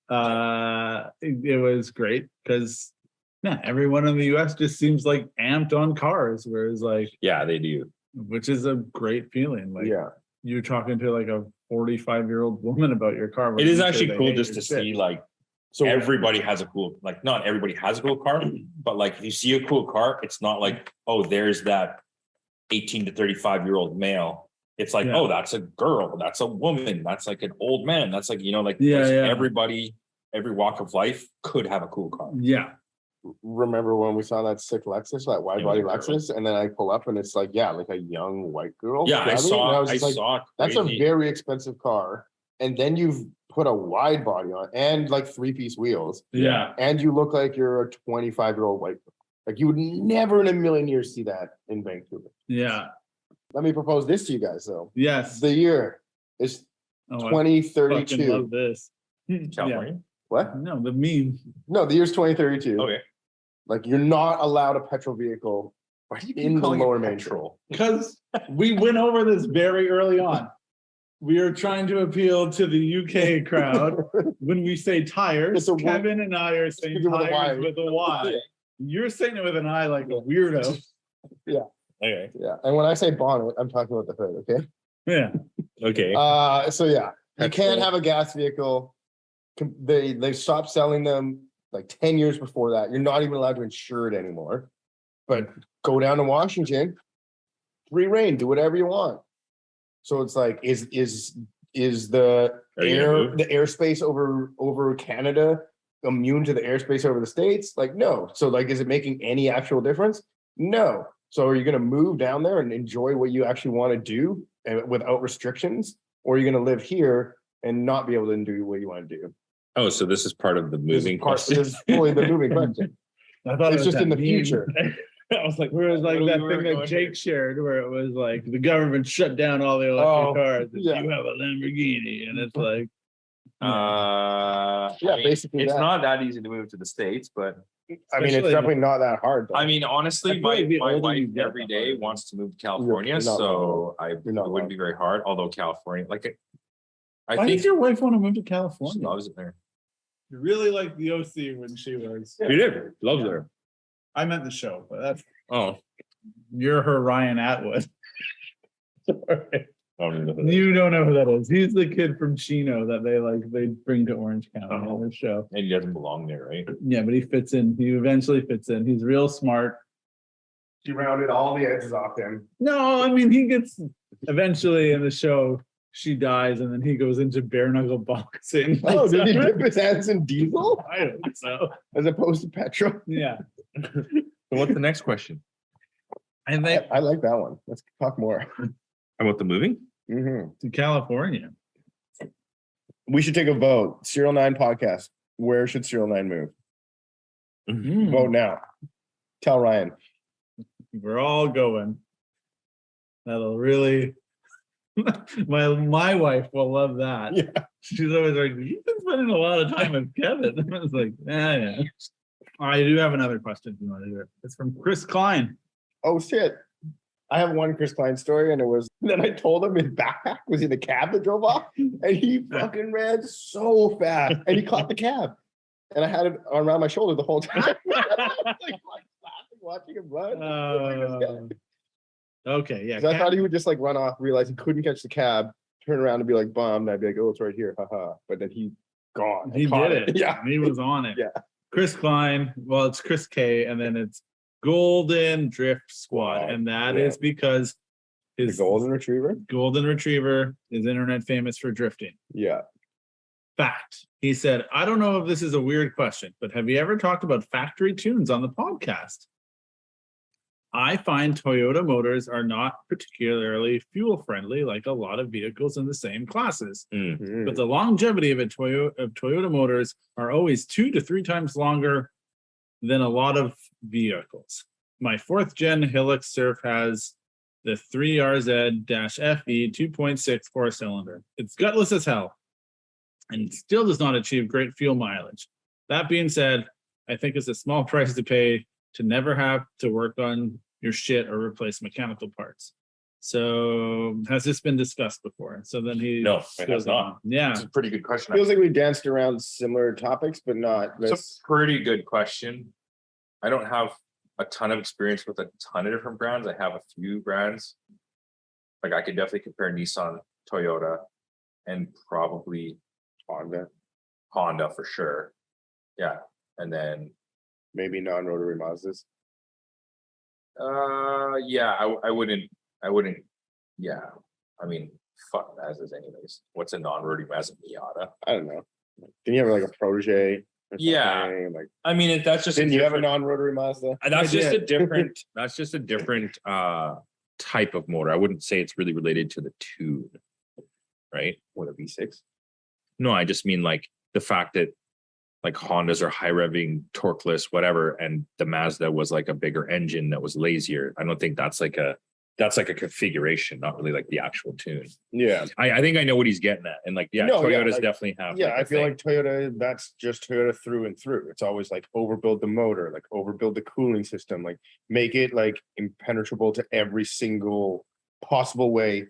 Speaker 5: it was great because everyone in the US just seems like amped on cars, whereas
Speaker 6: Yeah, they do.
Speaker 5: which is a great feeling.
Speaker 1: Yeah.
Speaker 5: You're talking to a 45-year-old woman about your car.
Speaker 6: It is
Speaker 5: making sure
Speaker 6: actually
Speaker 5: they
Speaker 6: cool
Speaker 5: hate
Speaker 6: just
Speaker 5: your
Speaker 6: to
Speaker 5: shit.
Speaker 6: see
Speaker 1: So
Speaker 6: everybody has a cool, not everybody has a cool car, but if you see a cool car, it's not oh, there's that
Speaker 3: 18 to 35-year-old male, it's like,
Speaker 5: Yeah.
Speaker 3: oh, that's a girl, that's a woman, that's like an old man, that's like, like
Speaker 5: Yeah,
Speaker 3: there's
Speaker 5: yeah.
Speaker 3: everybody, every walk of life could have a cool car.
Speaker 5: Yeah.
Speaker 1: Remember when we saw that sick Lexus, that wide
Speaker 3: It
Speaker 1: body
Speaker 3: was a girl.
Speaker 1: Lexus, and then I pull up and it's like, yeah, like a young white girl.
Speaker 3: Yeah, I
Speaker 1: driving it, and
Speaker 3: saw,
Speaker 1: was
Speaker 3: I
Speaker 1: just like,
Speaker 3: saw.
Speaker 1: that's a
Speaker 3: crazy-
Speaker 1: very expensive car, and then you've put a wide body on and like 3-piece wheels,
Speaker 5: Yeah.
Speaker 1: and you look like you're a 25-year-old white girl. Like you would never in a million years see that in Vancouver.
Speaker 5: Yeah.
Speaker 1: Let me propose this to you guys though.
Speaker 5: Yes.
Speaker 1: The year is
Speaker 5: Oh, I fucking
Speaker 1: 2032.
Speaker 5: love this.
Speaker 3: California.
Speaker 1: What?
Speaker 5: Yeah. No, the meme.
Speaker 1: No, the year's 2032.
Speaker 3: Okay.
Speaker 1: Like you're not allowed a petrol vehicle
Speaker 3: Why do you
Speaker 1: in
Speaker 3: keep
Speaker 1: the
Speaker 3: calling
Speaker 1: lower
Speaker 3: it
Speaker 1: mainland.
Speaker 3: petrol?
Speaker 5: Because we went over this very early on. We are trying to appeal to the UK crowd. When we say tires,
Speaker 1: It's a word-
Speaker 5: Kevin and I are saying
Speaker 1: Speaking with a
Speaker 5: tires
Speaker 1: Y.
Speaker 5: with a Y. You're saying it with an I like a weirdo.
Speaker 3: Okay.
Speaker 1: Yeah, and when I say bonnet, I'm talking about the hood, okay?
Speaker 5: Yeah.
Speaker 3: Okay.
Speaker 1: So yeah, you can't
Speaker 3: Petrol.
Speaker 1: have a gas vehicle. They stopped selling them like 10 years before that. You're not even allowed to insure it anymore. But go down to Washington, free reign, do whatever you want. So it's like, is the
Speaker 3: Are you gonna move?
Speaker 1: the airspace over Canada immune to the airspace over the States? Like, no. So like, is it making any actual difference? No. So are you gonna move down there and enjoy what you actually want to do without restrictions? Or are you gonna live here and not be able to do what you want to do?
Speaker 3: Oh, so this is part of the moving
Speaker 1: This
Speaker 3: question.
Speaker 1: is fully the moving question.
Speaker 5: I thought
Speaker 1: It's
Speaker 5: it was
Speaker 1: just in
Speaker 5: that
Speaker 1: the
Speaker 5: meme.
Speaker 1: future.
Speaker 5: I was like, where was like
Speaker 3: What
Speaker 5: that
Speaker 3: we were
Speaker 5: thing that
Speaker 3: going
Speaker 5: Jake
Speaker 3: here.
Speaker 5: shared where it was like the government shut down all the electric
Speaker 1: Oh,
Speaker 5: cars and
Speaker 1: yeah.
Speaker 5: you have a Lamborghini and it's like
Speaker 1: Yeah,
Speaker 3: I mean,
Speaker 1: basically
Speaker 3: it's
Speaker 1: that.
Speaker 3: not that easy to move to the States, but
Speaker 1: I mean, it's
Speaker 5: especially-
Speaker 1: definitely not that hard. Though.
Speaker 3: I mean,
Speaker 5: I
Speaker 3: honestly,
Speaker 5: feel
Speaker 3: my
Speaker 5: like the
Speaker 3: my
Speaker 5: older you
Speaker 3: wife
Speaker 5: get,
Speaker 3: every
Speaker 5: the
Speaker 3: day
Speaker 5: harder it
Speaker 3: wants to move to California,
Speaker 1: You're not
Speaker 3: so it
Speaker 1: not
Speaker 3: wouldn't
Speaker 1: wrong.
Speaker 3: be very hard. Although California, like, I
Speaker 5: why
Speaker 3: think
Speaker 5: does your wife want to move to
Speaker 3: she
Speaker 5: California?
Speaker 3: loves it there.
Speaker 5: You really like the OC when she was.
Speaker 3: You did, loves
Speaker 5: Yeah.
Speaker 3: her.
Speaker 5: I meant the show, but that's
Speaker 3: Oh,
Speaker 5: you're her Ryan Atwood. Sorry.
Speaker 3: I don't even know who that is.
Speaker 5: You don't know who that is. He's the kid from Chino that they bring to Orange County on the show.
Speaker 3: And he doesn't belong there, right?
Speaker 5: Yeah, but he fits in. He eventually fits in. He's real smart.
Speaker 1: She rounded all the edges off him.
Speaker 5: No, I mean he gets eventually in the show. She dies, and then he goes into bare knuckle boxing.
Speaker 1: Oh, did he dip his hands in diesel
Speaker 5: I don't think so.
Speaker 1: as opposed to petrol?
Speaker 5: Yeah,
Speaker 3: So what's the next question?
Speaker 5: and they
Speaker 1: I like that one. Let's talk more.
Speaker 3: About the moving?
Speaker 1: Mhm.
Speaker 5: to California.
Speaker 1: We should take a vote. SerialNine podcast. Where should SerialNine move?
Speaker 5: Hmm.
Speaker 1: Vote now. Tell Ryan.
Speaker 5: We're all going. That'll really. My wife will love that.
Speaker 1: Yeah.
Speaker 5: She's always like, "You've been spending a lot of time with Kevin." I was like, yeah. I do have another question. If you want to do it, it's from Chris Klein.
Speaker 1: Oh shit. I have one Chris Klein story, and it was then I told him his backpack was in the cab that drove off, and he fucking ran so fast, and he caught the cab, and I had it around my shoulder the whole time. I was like laughing, watching him run.
Speaker 5: Okay, yeah.
Speaker 1: 'Cause I thought he would just like run off, realize he couldn't catch the cab, turn around and be like bummed. I'd be like, oh, it's right here, haha. But then he gone. I
Speaker 5: He
Speaker 1: caught
Speaker 5: did it.
Speaker 1: Yeah.
Speaker 5: He was on it.
Speaker 1: Yeah.
Speaker 5: Chris Klein. Well, it's Chris K, and then it's Golden Drift Squad,
Speaker 1: Wow.
Speaker 5: and that
Speaker 1: Yeah.
Speaker 5: is because
Speaker 1: The
Speaker 5: his
Speaker 1: golden retriever.
Speaker 5: golden retriever is internet famous for drifting.
Speaker 1: Yeah.
Speaker 5: Fact. He said, I don't know if this is a weird question, but have you ever talked about factory tunes on the podcast? I find Toyota motors are not particularly fuel friendly like a lot of vehicles in the same classes.
Speaker 1: Mhm.
Speaker 5: But the longevity of Toyota motors are always 2 to 3 times longer than a lot of vehicles. My 4th gen Hilux Surf has the 3RZ-FE 2.6 4-cylinder. It's gutless as hell and still does not achieve great fuel mileage. That being said, I think it's a small price to pay to never have to work on your shit or replace mechanical parts. So has this been discussed before? So then he
Speaker 3: No, it
Speaker 5: goes
Speaker 3: has not.
Speaker 5: on. Yeah.
Speaker 3: It's a pretty good question.
Speaker 1: Feels like we danced around similar topics, but not this.
Speaker 3: It's a pretty good question. I don't have a ton of experience with a ton of different brands. I have a few brands. Like I could definitely compare Nissan, Toyota, and probably Honda for sure. Yeah. And then
Speaker 1: Maybe non-rotary Mazdas.
Speaker 3: Yeah, I wouldn't, yeah. I mean, fuck Mazdas anyways. What's a non-rotary Mazda Miata?
Speaker 1: I don't know. Didn't you have like a protege? Or
Speaker 3: Yeah.
Speaker 1: something? Like,
Speaker 3: I mean, that's just
Speaker 1: didn't you have a
Speaker 3: different-
Speaker 1: non-rotary Mazda?
Speaker 3: That's
Speaker 5: I
Speaker 3: just a
Speaker 5: did.
Speaker 3: different, that's just a different type of motor. I wouldn't say it's really related to the tune, right?
Speaker 1: What, a V6?
Speaker 3: No, I just mean like the fact that like Hondas are high revving, torqueless, whatever, and the Mazda was like a bigger engine that was lazier. I don't think that's like a configuration, not really like the actual tune.
Speaker 1: Yeah.
Speaker 3: I think I know what he's getting at, and like
Speaker 1: No, yeah,
Speaker 3: Toyotas
Speaker 1: like-
Speaker 3: definitely have.
Speaker 1: Yeah,
Speaker 3: like,
Speaker 1: I
Speaker 3: a
Speaker 1: feel
Speaker 3: thing.
Speaker 1: like Toyota, that's just Toyota through and through. It's always like overbuild the motor, like overbuild the cooling system, like make it like impenetrable to every single possible way,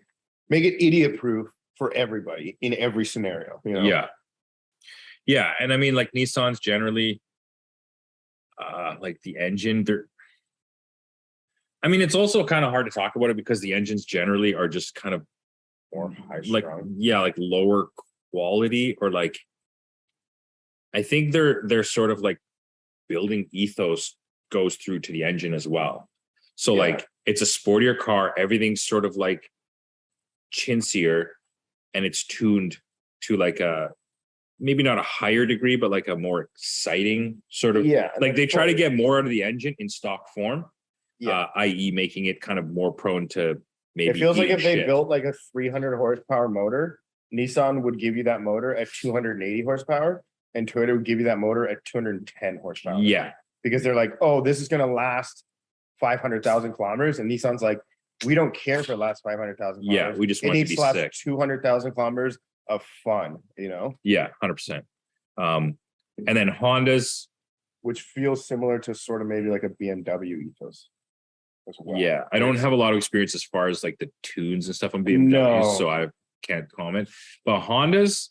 Speaker 1: make it idiot proof for everybody in every scenario. You know?
Speaker 3: Yeah, and I mean like Nissan's generally like the engine, they're I mean, it's also kind of hard to talk about it because the engines generally are just kind of
Speaker 1: More high
Speaker 3: like
Speaker 1: strung.
Speaker 3: like lower quality, or like I think they're sort of like building ethos goes through to the engine as well. So
Speaker 1: Yeah.
Speaker 3: like it's a sportier car, everything's sort of like chintzier, and it's tuned to like a maybe not a higher degree, but like a more exciting sort of
Speaker 1: Yeah.
Speaker 3: like they try to get more out of the engine in stock form,
Speaker 1: Yeah.
Speaker 3: i.e. making it kind of more prone to maybe
Speaker 1: It feels like
Speaker 3: eating
Speaker 1: if they
Speaker 3: shit.
Speaker 1: built like a 300 horsepower motor, Nissan would give you that motor at 280 horsepower, and Toyota would give you that motor at 210 horsepower.
Speaker 3: Yeah,
Speaker 1: Because they're like, oh, this is going to last 500,000 kilometers. And Nissan's like, we don't care for the last 500,000
Speaker 3: yeah,
Speaker 1: kilometers.
Speaker 3: we just
Speaker 1: It
Speaker 3: want it to
Speaker 1: needs
Speaker 3: be
Speaker 1: to last
Speaker 3: sick.
Speaker 1: 200,000 kilometers of fun, you know,
Speaker 3: Yeah, 100%. And then Hondas,
Speaker 1: which feels similar to sort of maybe like a BMW ethos as well.
Speaker 3: yeah, I don't have a lot of experience as far as like the tunes and stuff on BMWs,
Speaker 1: No.
Speaker 3: so I can't comment. But Hondas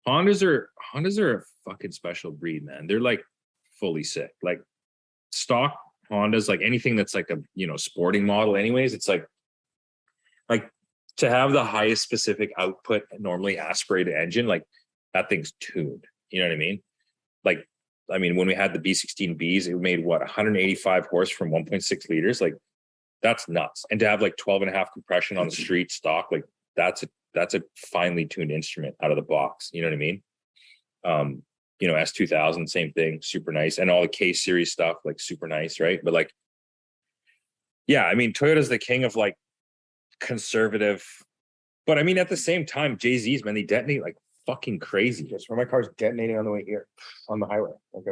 Speaker 3: are a fucking special breed, man. They're like fully sick. Like stock Hondas, like anything that's like a sporting model, anyways, it's like to have the highest specific output normally aspirated engine, like that thing's tuned. You know what I mean? Like, I mean, when we had the B16Bs, it made what 185 horse from 1.6 liters. Like, that's nuts. And to have like 12 and a half compression on the street stock, like that's a finely tuned instrument out of the box. You know what I mean? S2000, same thing, super nice. And all the K series stuff, like super nice, right? But like, yeah, I mean, Toyota's the king of like conservative, but I mean, at the same time, Jay-Z's, man, they detonate like fucking crazy.
Speaker 1: Just where my car's detonating on the way here on the highway. Okay.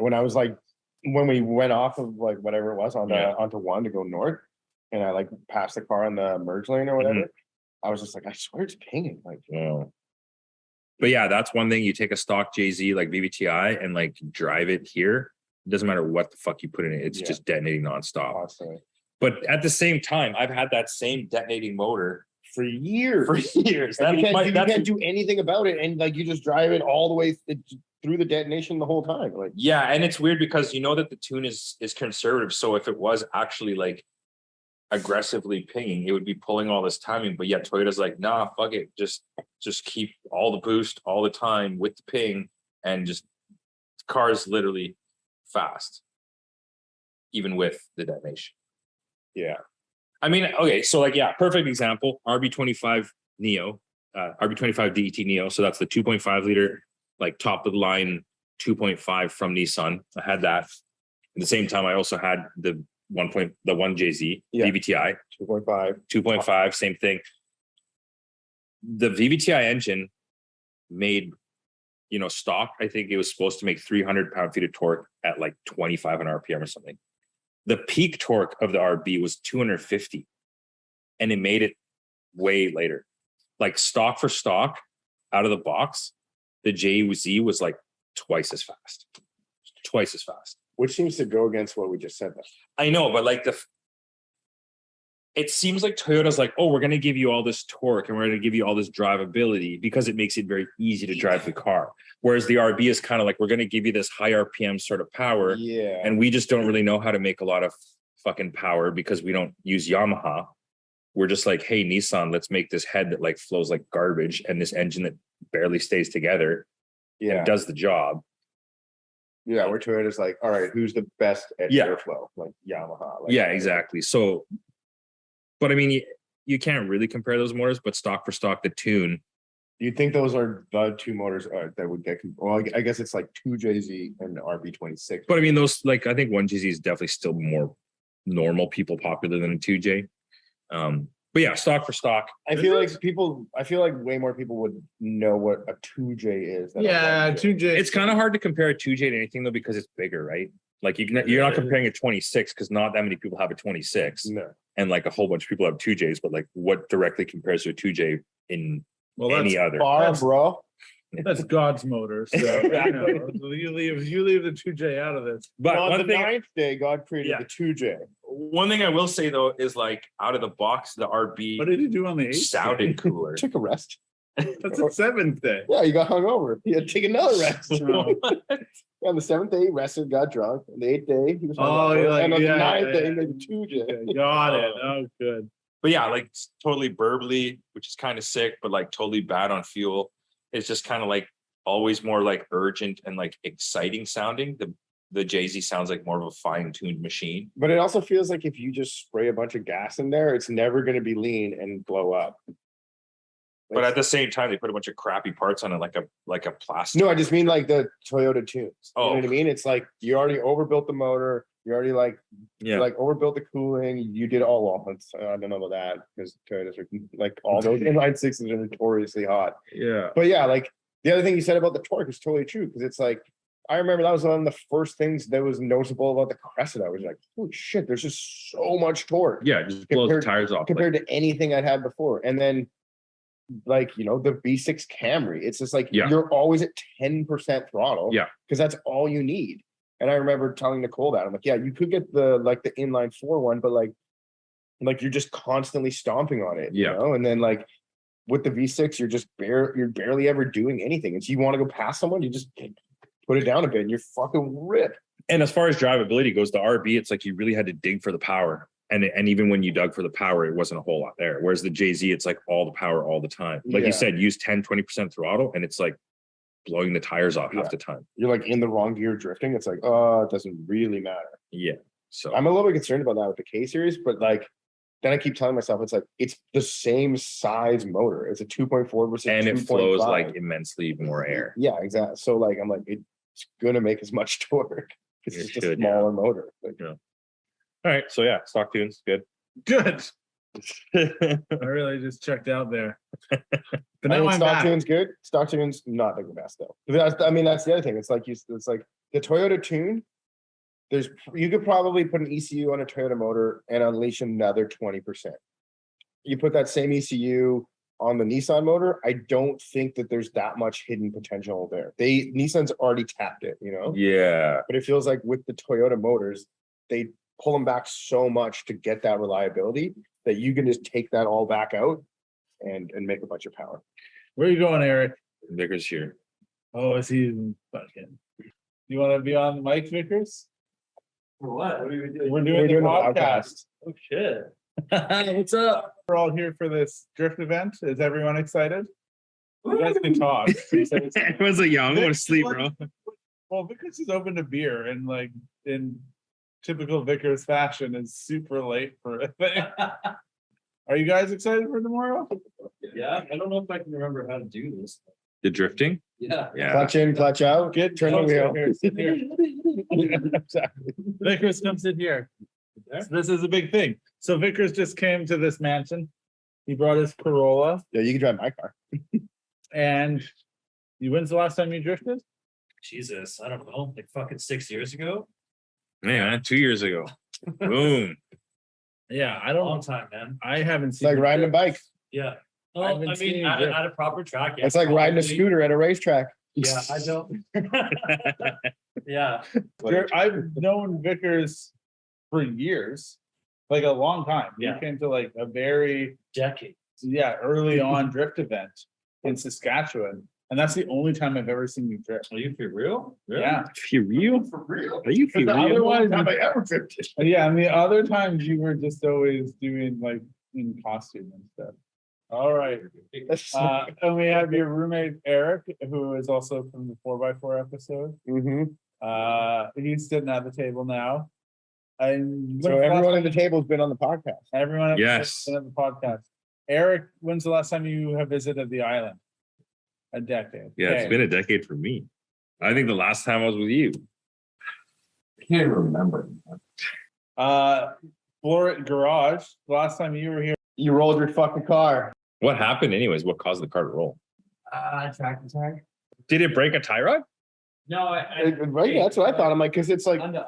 Speaker 1: When we went off of like whatever it was onto one to go north, and I like passed the car on the merge lane or whatever, I was just like, I swear it's pinging. Like,
Speaker 3: Yeah. But yeah, that's one thing. You take a stock Jay-Z like VVTI and like drive it here. It doesn't matter what the fuck you put in it. It's just detonating nonstop.
Speaker 1: constantly.
Speaker 3: But at the same time, I've had that same detonating motor
Speaker 1: For years.
Speaker 3: That
Speaker 1: And you
Speaker 3: might-
Speaker 1: can't do anything about it. And like you just drive it all the way through the detonation the whole time. Like,
Speaker 3: Yeah, and it's weird because you know that the tune is conservative. So if it was actually like aggressively pinging, it would be pulling all this timing. But yet Toyota's like, nah, fuck it. Just keep all the boost all the time with the ping, and just the car is literally fast, even with the detonation.
Speaker 1: yeah.
Speaker 3: I mean, okay, so like, yeah, perfect example, RB25 Neo, RB25 DET Neo. So that's the 2.5 liter, like top of the line 2.5 from Nissan. I had that. At the same time, I also had the 1 JZ VVTI
Speaker 1: 2.5.
Speaker 3: 2.5, same thing. The VVTI engine made, stock. I think it was supposed to make 300 pound-feet of torque at like 2,500 RPM or something. The peak torque of the RB was 250, and it made it way later. Like stock for stock, out of the box, the JZ was like twice as fast.
Speaker 1: Which seems to go against what we just said. Though.
Speaker 3: I know, but like it seems like Toyota's like, oh, we're going to give you all this torque and we're going to give you all this drivability because it makes it very easy to drive the car. Whereas the RB is kind of like, we're going to give you this high RPM sort of power.
Speaker 1: Yeah.
Speaker 3: And we just don't really know how to make a lot of fucking power because we don't use Yamaha. We're just like, hey, Nissan, let's make this head that like flows like garbage and this engine that barely stays together and does the job.
Speaker 1: Yeah, where Toyota's like, all right, who's the best at
Speaker 6: Yeah.
Speaker 1: airflow? Like Yamaha. Like,
Speaker 6: Yeah, exactly. So, but I mean, you can't really compare those motors, but stock for stock, the tune.
Speaker 1: You think those are the two motors that would get? Well, I guess it's like 2JZ and the RB26.
Speaker 6: But I mean, those like I think 1GZ is definitely still more normal people popular than a 2J. But yeah, stock for stock.
Speaker 1: I feel like way more people would know what a 2J is. Than a
Speaker 5: Yeah,
Speaker 1: 1J.
Speaker 5: 2J.
Speaker 6: It's kind of hard to compare a 2J to anything though because it's bigger, right? Like you're not comparing a 26 because not that many people have a 26,
Speaker 1: No.
Speaker 6: and like a whole bunch of people have 2Js. But like, what directly compares to a 2J in
Speaker 5: Well,
Speaker 6: any
Speaker 5: that's
Speaker 6: other?
Speaker 1: Bar, bro.
Speaker 5: that's God's motor. So you leave the 2J out of this.
Speaker 6: But
Speaker 1: On the
Speaker 6: one thing,
Speaker 1: ninth day, God created
Speaker 6: Yeah.
Speaker 1: the 2J.
Speaker 6: one thing I will say though is like out of the box, the RB
Speaker 5: What did he do on the 8th?
Speaker 6: sounded cooler.
Speaker 1: Took a rest.
Speaker 5: That's the 7th day.
Speaker 1: Yeah, you got hungover. He had to take another rest.
Speaker 6: What?
Speaker 1: On the 7th day, he rested, got drunk. On the 8th day, he was
Speaker 5: Oh,
Speaker 1: hungover.
Speaker 5: you're like,
Speaker 1: and on
Speaker 5: yeah,
Speaker 1: the 9th day,
Speaker 5: yeah.
Speaker 1: he made the 2J.
Speaker 5: Got it. Oh, good.
Speaker 6: But yeah, like it's totally burbly, which is kind of sick, but like totally bad on fuel. It's just kind of like always more like urgent and like exciting sounding. The JZ sounds like more of a fine-tuned machine.
Speaker 1: But it also feels like if you just spray a bunch of gas in there, it's never going to be lean and blow up.
Speaker 6: But at the same time, they put a bunch of crappy parts on it, like a plastic.
Speaker 1: No, I just mean like the Toyota tunes. You know
Speaker 6: Oh.
Speaker 1: what I mean? It's like you already overbuilt the motor. You already like
Speaker 6: Yeah.
Speaker 1: like overbuilt the cooling. You did all well. I don't know about that because Toyotas are like all those inline sixes are notoriously hot.
Speaker 6: Yeah.
Speaker 1: But yeah, like the other thing you said about the torque is totally true because it's like I remember that was one of the first things that was noticeable about the Cressida. I was like, holy shit, there's just so much torque
Speaker 6: Yeah, just blows the
Speaker 1: Compared-
Speaker 6: tires off.
Speaker 1: compared to anything I'd had before. And then like the V6 Camry, it's just like
Speaker 6: Yeah.
Speaker 1: you're always at 10% throttle.
Speaker 6: Yeah.
Speaker 1: Because that's all you need. And I remember telling Nicole that I'm like, yeah, you could get the inline 4 one, but like you're just constantly stomping on it.
Speaker 6: Yeah.
Speaker 1: You know? And then like with the V6, you're barely ever doing anything. And so you want to go past someone, you just put it down a bit and you're fucking ripped.
Speaker 6: And as far as drivability goes, the RB, it's like you really had to dig for the power. And even when you dug for the power, it wasn't a whole lot there. Whereas the JZ, it's like all the power all the time. Like
Speaker 1: Yeah.
Speaker 6: you said, use 10-20% throttle and it's like blowing the tires off half the time.
Speaker 1: You're like in the wrong gear drifting. It's like, oh, it doesn't really matter.
Speaker 6: Yeah. So
Speaker 1: I'm a little bit concerned about that with the K series, but like then I keep telling myself it's like it's the same size motor. It's a 2.4 versus
Speaker 6: and it
Speaker 1: 2.5.
Speaker 6: flows like immensely more air.
Speaker 1: Yeah, exactly. So like I'm like it's gonna make as much torque. It's
Speaker 6: It
Speaker 1: just a
Speaker 6: should, yeah.
Speaker 1: smaller motor. Like,
Speaker 6: All right. So yeah, stock tunes, good.
Speaker 5: Good. I really just checked out there. But
Speaker 1: I
Speaker 5: now
Speaker 1: mean,
Speaker 5: I'm
Speaker 1: stock
Speaker 5: back.
Speaker 1: tune's good. Stock tune's not the best though. That's the other thing. It's like it's like the Toyota tune. You could probably put an ECU on a Toyota motor and unleash another 20%. You put that same ECU on the Nissan motor, I don't think that there's that much hidden potential there. Nissan's already tapped it, you know?
Speaker 6: Yeah.
Speaker 1: But it feels like with the Toyota motors, they pull them back so much to get that reliability that you can just take that all back out and make a bunch of power.
Speaker 5: Where are you going, Eric?
Speaker 6: Vickers here.
Speaker 5: Oh, is he fucking? You want to be on the mic, Vickers?
Speaker 8: For what? What are we doing?
Speaker 5: We're doing the podcast.
Speaker 8: Oh, shit. What's up?
Speaker 5: We're all here for this drift event. Is everyone excited? You guys can talk. He said it's-
Speaker 6: Everyone's like, yeah, I'm going to sleep, bro.
Speaker 5: Well, Vickers is open to beer and like in typical Vickers fashion is super late for a thing. Are you guys excited for tomorrow?
Speaker 8: Yeah, I don't know if I can remember how to do this.
Speaker 6: The drifting?
Speaker 8: Yeah.
Speaker 6: Yeah.
Speaker 1: Clutch in, clutch out,
Speaker 5: Get
Speaker 1: turn the wheel.
Speaker 5: Here, sit here.
Speaker 1: Exactly.
Speaker 5: Vickers, come sit here.
Speaker 8: There?
Speaker 5: So this is a big thing. So Vickers just came to this mansion. He brought his Corolla.
Speaker 1: Yeah, you can drive my car.
Speaker 5: And when's the last time you drifted?
Speaker 8: Jesus, I don't know, like fucking 6 years ago.
Speaker 6: Man, 2 years ago. Boom.
Speaker 5: Yeah, I
Speaker 8: Long
Speaker 5: don't.
Speaker 8: time, man.
Speaker 5: I haven't
Speaker 1: It's
Speaker 5: seen.
Speaker 1: like
Speaker 5: you
Speaker 1: riding a
Speaker 5: drift.
Speaker 1: bike.
Speaker 8: Yeah.
Speaker 5: I
Speaker 8: Oh,
Speaker 5: haven't
Speaker 8: I
Speaker 5: seen
Speaker 8: mean,
Speaker 5: you
Speaker 8: at
Speaker 5: drift.
Speaker 8: a proper track. Yeah,
Speaker 1: It's like riding a
Speaker 8: probably.
Speaker 1: scooter at a racetrack.
Speaker 8: Yeah, I don't. Yeah.
Speaker 5: I've known Vickers for years, like a long time.
Speaker 8: Yeah.
Speaker 5: You came to like a very
Speaker 8: Decade.
Speaker 5: early on drift event in Saskatchewan, and that's the only time I've ever seen you drift.
Speaker 8: Are you for real? Really?
Speaker 5: Yeah,
Speaker 6: For real?
Speaker 1: For real.
Speaker 6: Are you for
Speaker 5: the
Speaker 6: real?
Speaker 5: otherwise,
Speaker 1: Have I ever drifted?
Speaker 5: yeah, and the other times you were just always doing like in costume and stuff. All right, and we have your roommate Eric, who is also from the 4x4 episode.
Speaker 1: Mm-hmm.
Speaker 5: He's sitting at the table now. And
Speaker 1: So everyone at the table's been on the podcast.
Speaker 5: everyone at
Speaker 6: Yes.
Speaker 5: the podcast. Eric, when's the last time you have visited the island? A decade.
Speaker 6: Yeah, it's
Speaker 5: Okay.
Speaker 6: been a decade for me. I think the last time I was with you.
Speaker 9: Can't remember.
Speaker 5: Floor Garage, the last time you were here.
Speaker 1: You rolled your fucking car.
Speaker 6: What happened anyways? What caused the car to roll?
Speaker 7: Track attack.
Speaker 6: Did it break a tie rod?
Speaker 7: No,
Speaker 1: Right, that's what I thought. I'm like, because it's like,
Speaker 7: Under.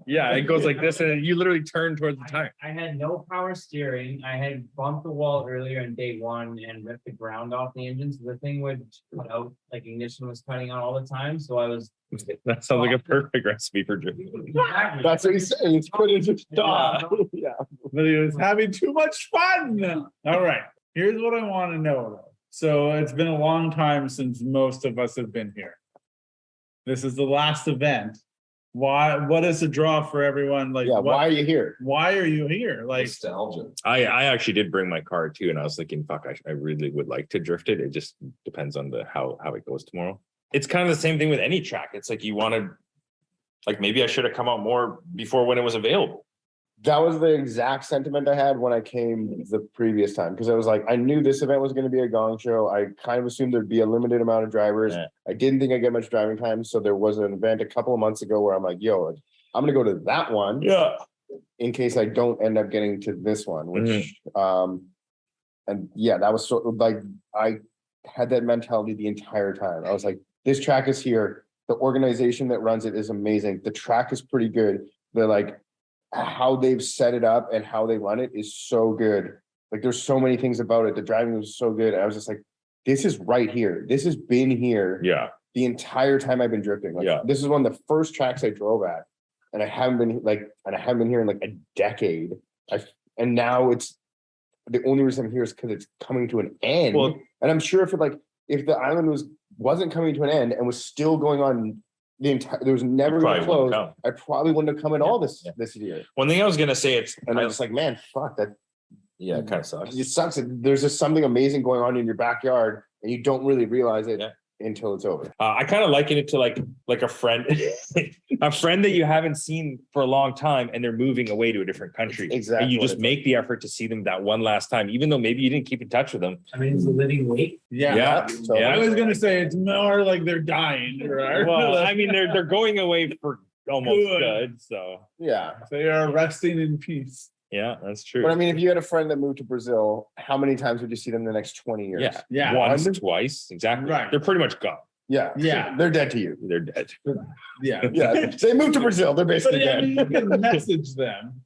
Speaker 6: Yeah, it goes like this and you literally turn towards the tire.
Speaker 7: I had no power steering. I had bumped the wall earlier in day one and ripped the ground off the engine. So the thing would cut out, like ignition was cutting out all the time. So I was.
Speaker 6: That sounds like a perfect recipe for drifting.
Speaker 1: that's what he's saying. He's putting to stop. Yeah.
Speaker 5: But he was having too much fun. All right. Here's what I want to know though. So it's been a long time since most of us have been here. This is the last event. What is the draw for everyone? Like,
Speaker 1: Yeah. Why are you here?
Speaker 5: why are you here? Like,
Speaker 9: Nostalgia.
Speaker 6: I actually did bring my car too, and I was thinking, fuck, I really would like to drift it. It just depends on how it goes tomorrow. It's kind of the same thing with any track. It's like you want to, like maybe I should have come out more before when it was available.
Speaker 1: That was the exact sentiment I had when I came the previous time, because I was like, I knew this event was going to be a gong show. I kind of assumed there'd be a limited amount of drivers.
Speaker 6: Yeah.
Speaker 1: I didn't think I'd get much driving time. So there was an event a couple of months ago where I'm like, yo, I'm going to go to that one.
Speaker 6: Yeah.
Speaker 1: In case I don't end up getting to this one, which, and yeah, that was sort of like, I had that mentality the entire time. I was like, this track is here. The organization that runs it is amazing. The track is pretty good. They're like, how they've set it up and how they run it is so good. Like there's so many things about it. The driving was so good. I was just like, this is right here. This has been here
Speaker 6: Yeah.
Speaker 1: the entire time I've been drifting. Like
Speaker 6: Yeah.
Speaker 1: this is one of the first tracks I drove at. And I haven't been here in like a decade. And now it's the only reason I'm here is because it's coming to an end.
Speaker 6: Well-
Speaker 1: and I'm sure if the island wasn't coming to an end and was still going on the entire, there was never
Speaker 6: Probably
Speaker 1: gonna
Speaker 6: wouldn't
Speaker 1: close.
Speaker 6: come.
Speaker 1: I probably wouldn't have come at all this
Speaker 6: Yeah.
Speaker 1: year.
Speaker 6: One thing I was gonna say,
Speaker 1: And I was like, man, fuck that.
Speaker 6: yeah, it kind of sucks.
Speaker 1: It sucks. There's just something amazing going on in your backyard and you don't really realize it
Speaker 6: Yeah.
Speaker 1: until it's over.
Speaker 6: I kind of liken it to like a friend, a friend that you haven't seen for a long time, and they're moving away to a different country.
Speaker 1: Exactly
Speaker 6: And you
Speaker 1: what
Speaker 6: just
Speaker 1: it's
Speaker 6: make the effort to see them that one last time, even though maybe you didn't keep in touch with them.
Speaker 7: I mean, it's a living weight.
Speaker 5: yeah.
Speaker 1: So
Speaker 5: I was gonna say it's more like they're dying. Right?
Speaker 6: Well, I mean, they're going away for almost
Speaker 5: Good.
Speaker 6: good. So
Speaker 1: yeah.
Speaker 5: They are resting in peace.
Speaker 6: yeah, that's true.
Speaker 1: But I mean, if you had a friend that moved to Brazil, how many times would you see them in the next 20 years?
Speaker 6: yeah,
Speaker 5: Yeah.
Speaker 6: once, twice, exactly.
Speaker 5: Right.
Speaker 6: They're pretty much gone.
Speaker 1: Yeah.
Speaker 5: Yeah.
Speaker 1: They're dead to you.
Speaker 6: They're dead.
Speaker 5: Yeah.
Speaker 1: Yeah. They moved to Brazil. They're
Speaker 5: But
Speaker 1: basically
Speaker 5: I mean,
Speaker 1: dead.
Speaker 5: you can message them.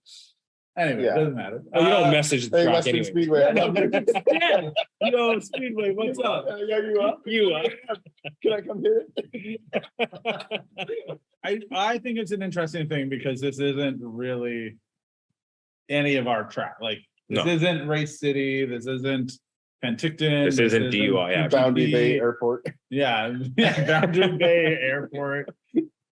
Speaker 5: Anyway,
Speaker 1: Yeah.
Speaker 5: it doesn't matter.
Speaker 6: Oh, you don't message the
Speaker 1: Hey,
Speaker 6: track
Speaker 1: Western
Speaker 6: anyway.
Speaker 1: Speedway. I love you.
Speaker 5: Yeah. Yo, Speedway, what's up?
Speaker 1: Yeah, you up?
Speaker 6: You are.
Speaker 1: Can I come hit it?
Speaker 5: I think it's an interesting thing because this isn't really any of our track. Like this
Speaker 6: No.
Speaker 5: isn't Race City. This isn't Penticton.
Speaker 6: This isn't DUI, yeah.
Speaker 1: Boundary
Speaker 5: PB.
Speaker 1: Bay Airport.
Speaker 5: Yeah, Boundary Bay Airport.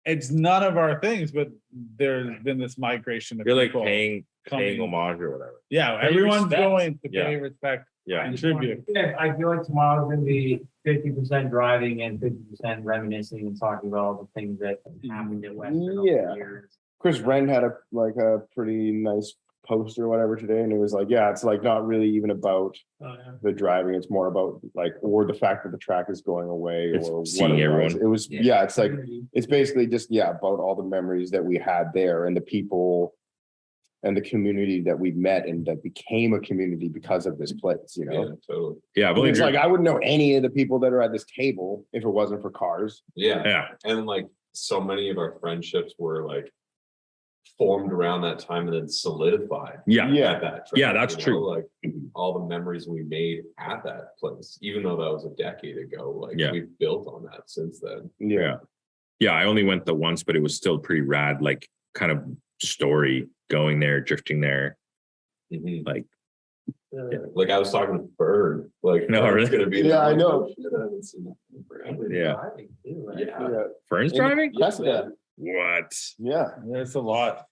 Speaker 5: It's none of our things, but there's been this migration of
Speaker 6: You're like
Speaker 5: people
Speaker 6: paying
Speaker 5: coming.
Speaker 6: homage or whatever.
Speaker 5: Yeah,
Speaker 6: pay
Speaker 5: everyone's
Speaker 6: respect.
Speaker 5: going to
Speaker 6: Yeah.
Speaker 5: pay respect
Speaker 6: Yeah.
Speaker 5: and tribute.
Speaker 7: Yeah, I feel like tomorrow's gonna be 50% driving and 50% reminiscing and talking about all the things that happened at Western over
Speaker 1: Yeah.
Speaker 7: the years.
Speaker 1: Chris Wren had a pretty nice post or whatever today, and it was like, yeah, it's like not really even about the driving. It's more about like, or the fact that the track is going away,
Speaker 6: It's
Speaker 1: or
Speaker 6: seeing
Speaker 1: what it
Speaker 6: everyone.
Speaker 1: was. It was, yeah, it's like, it's basically just, yeah, about all the memories that we had there and the people and the community that we met and that became a community because of this place, you know?
Speaker 9: Yeah, totally.
Speaker 6: Yeah, I've only
Speaker 1: It's like, I wouldn't know any of the people that are at this table if it wasn't for cars.
Speaker 9: Yeah.
Speaker 6: yeah.
Speaker 9: And like so many of our friendships were like formed around that time and then solidified.
Speaker 6: Yeah.
Speaker 1: Yeah.
Speaker 9: At that track,
Speaker 6: Yeah, that's
Speaker 9: you know,
Speaker 6: true.
Speaker 9: Like all the memories we made at that place, even though that was a decade ago, like
Speaker 6: Yeah.
Speaker 9: we've built on that since then.
Speaker 6: Yeah. Yeah, I only went the once, but it was still pretty rad, like kind of story going there, drifting there.
Speaker 9: Mhm.
Speaker 6: Like,
Speaker 9: Like I was talking to Bird, like
Speaker 6: No,
Speaker 9: it's
Speaker 6: really?
Speaker 9: gonna be.
Speaker 1: Yeah,
Speaker 9: there.
Speaker 1: I know.
Speaker 9: Shit, I haven't seen that in forever.
Speaker 6: yeah.
Speaker 9: Yeah.
Speaker 6: Ferns
Speaker 1: In-
Speaker 6: driving?
Speaker 1: Yes, yeah.
Speaker 6: What?
Speaker 1: Yeah.
Speaker 5: There's a lot.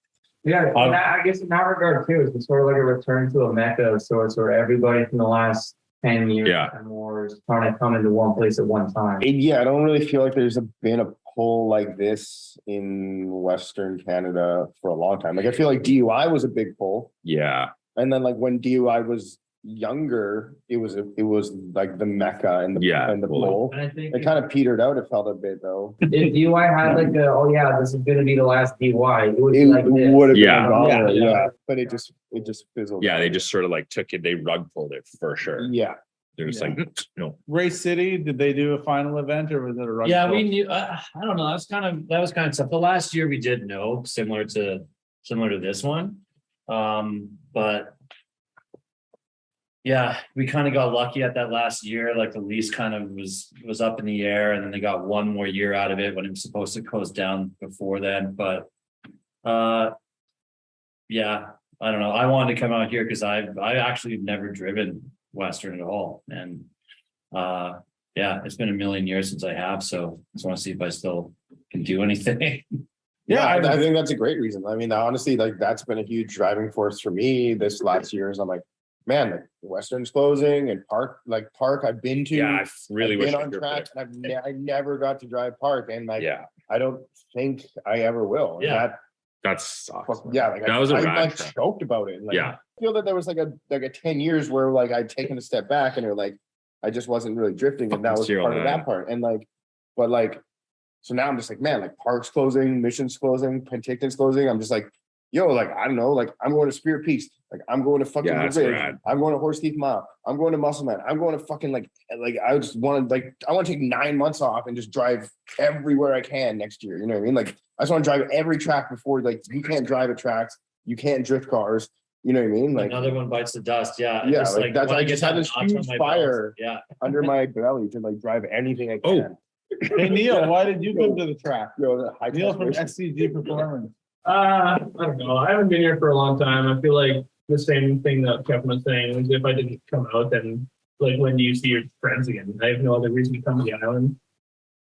Speaker 7: Yeah, and I guess in that regard too, it's sort of like a return to a mecca of sorts where everybody from the last 10 years
Speaker 6: Yeah.
Speaker 7: or more is trying to come into one place at one time.
Speaker 1: Yeah, I don't really feel like there's been a pull like this in Western Canada for a long time. Like I feel like DUI was a big pull.
Speaker 6: Yeah.
Speaker 1: And then like when DUI was younger, it was like the mecca and the pull.
Speaker 8: And I think
Speaker 1: It kind of petered out. It felt a bit though.
Speaker 10: If DUI had like this is gonna be the last DUI, it would be
Speaker 1: It
Speaker 10: like this.
Speaker 1: would have
Speaker 6: Yeah.
Speaker 1: been gone,
Speaker 5: Yeah.
Speaker 1: yeah. But it just fizzled.
Speaker 6: Yeah,
Speaker 1: out.
Speaker 6: they just sort of like took it, they rug pulled it for sure.
Speaker 1: Yeah.
Speaker 6: They're just like, no.
Speaker 5: Race City, did they do a final event or was it a rug?
Speaker 8: Yeah,
Speaker 5: pull?
Speaker 8: we knew, I don't know, that was kind of tough. The last year we did know, similar to this one. But yeah, we kind of got lucky at that last year, like the lease kind of was up in the air and then they got one more year out of it when it was supposed to close down before then, but yeah, I don't know. I wanted to come out here because I actually never driven Western at all. And yeah, it's been a million years since I have, so I just want to see if I still can do anything.
Speaker 1: Yeah, I think that's a great reason. I mean, honestly, like that's been a huge driving force for me this last year. Is I'm like, man, like Western's closing and Park I've been to.
Speaker 6: Yeah, I really
Speaker 1: I've
Speaker 6: wish
Speaker 1: been
Speaker 6: I
Speaker 1: on
Speaker 6: could.
Speaker 1: track, and I never got to drive Park, and like
Speaker 6: Yeah,
Speaker 1: I don't think I ever will. And
Speaker 8: Yeah.
Speaker 6: that sucks.
Speaker 1: yeah, like
Speaker 6: That was a
Speaker 1: I
Speaker 6: rad
Speaker 1: like
Speaker 6: track.
Speaker 1: choked about it. And, like,
Speaker 6: Yeah.
Speaker 1: I feel that there was like a 10 years where like I'd taken a step back and like I just wasn't really drifting, and that was part of that part. And like, but like, so now I'm just like, man, like Park's closing, Mission's closing, Penticton's closing. I'm just like, yo, like I don't know, like I'm going to Spirit Peak, like I'm going to fucking
Speaker 6: Yeah, that's
Speaker 1: Ridge,
Speaker 6: rad.
Speaker 1: I'm going to Horse Thief Mile, I'm going to Muscleman, I'm going to fucking like I just want to I want to take 9 months off and just drive everywhere I can next year. You know what I mean? Like I just want to drive every track before, like you can't drive at tracks, you can't drift cars. You know what I mean? Like
Speaker 8: Another one bites the dust. Yeah.
Speaker 1: Yeah,
Speaker 8: just,
Speaker 1: like, that's-
Speaker 8: when
Speaker 1: I
Speaker 8: get
Speaker 1: just had
Speaker 8: that
Speaker 1: this
Speaker 8: notch on
Speaker 1: huge
Speaker 8: my belt,
Speaker 1: fire.
Speaker 8: Yeah.
Speaker 1: under my belly to like drive anything I
Speaker 6: Oh.
Speaker 1: can.
Speaker 5: Hey Neil, why did you come to the track?
Speaker 1: Yo, the high
Speaker 5: Neil from
Speaker 1: transmission.
Speaker 5: SCG Performance.
Speaker 7: I don't know. I haven't been here for a long time. I feel like the same thing that Kevin was saying is if I didn't come out, then like when do you see your friends again? I have no other reason to come to the island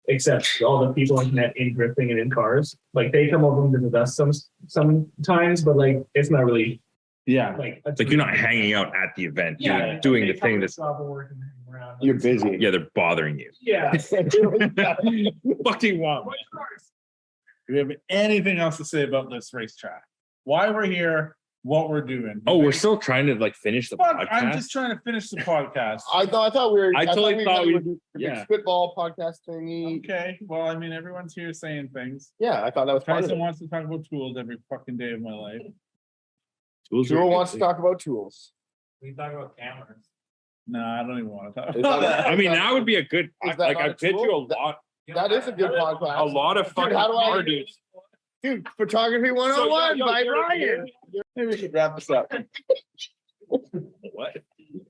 Speaker 7: except all the people I've met in drifting and in cars. Like they come over and visit us sometimes, but like it's not really
Speaker 5: Yeah.
Speaker 7: like
Speaker 6: It's like you're not hanging out at the event,
Speaker 7: yeah,
Speaker 6: doing
Speaker 7: they
Speaker 6: the
Speaker 7: come
Speaker 6: thing
Speaker 7: to
Speaker 6: that's,
Speaker 7: shop and work and hang around.
Speaker 1: You're busy.
Speaker 6: yeah, they're bothering you.
Speaker 7: Yeah.
Speaker 5: What do you want? Do we have anything else to say about this racetrack? Why we're here, what we're doing?
Speaker 6: Oh, we're still trying to like finish the
Speaker 5: Fuck, I'm
Speaker 6: podcast.
Speaker 5: just trying to finish the podcast.
Speaker 1: I thought we were.
Speaker 6: I totally thought
Speaker 1: we
Speaker 6: we-
Speaker 1: were doing a big
Speaker 6: yeah.
Speaker 1: spitball podcast thingy.
Speaker 5: Okay, well, I mean, everyone's here saying things.
Speaker 1: Yeah, I thought that was part of
Speaker 5: Tyson
Speaker 1: it.
Speaker 5: wants to talk about tools every fucking day of my life.
Speaker 6: Tools are
Speaker 1: Jewel
Speaker 6: a good
Speaker 1: wants to
Speaker 6: thing.
Speaker 1: talk about tools.
Speaker 7: We talk about cameras.
Speaker 5: No, I don't even want to talk
Speaker 1: Is
Speaker 5: about
Speaker 1: that-
Speaker 5: that.
Speaker 6: I mean, that would be a good,
Speaker 1: Is that
Speaker 6: like
Speaker 1: not
Speaker 6: I
Speaker 1: a
Speaker 6: bet you a
Speaker 1: tool?
Speaker 6: lot,
Speaker 1: That is a good podcast.
Speaker 6: a lot of fucking
Speaker 1: how do I-
Speaker 6: car dudes.
Speaker 1: Dude, photography 101 by Ryan.
Speaker 5: Maybe we should wrap this up.
Speaker 6: What?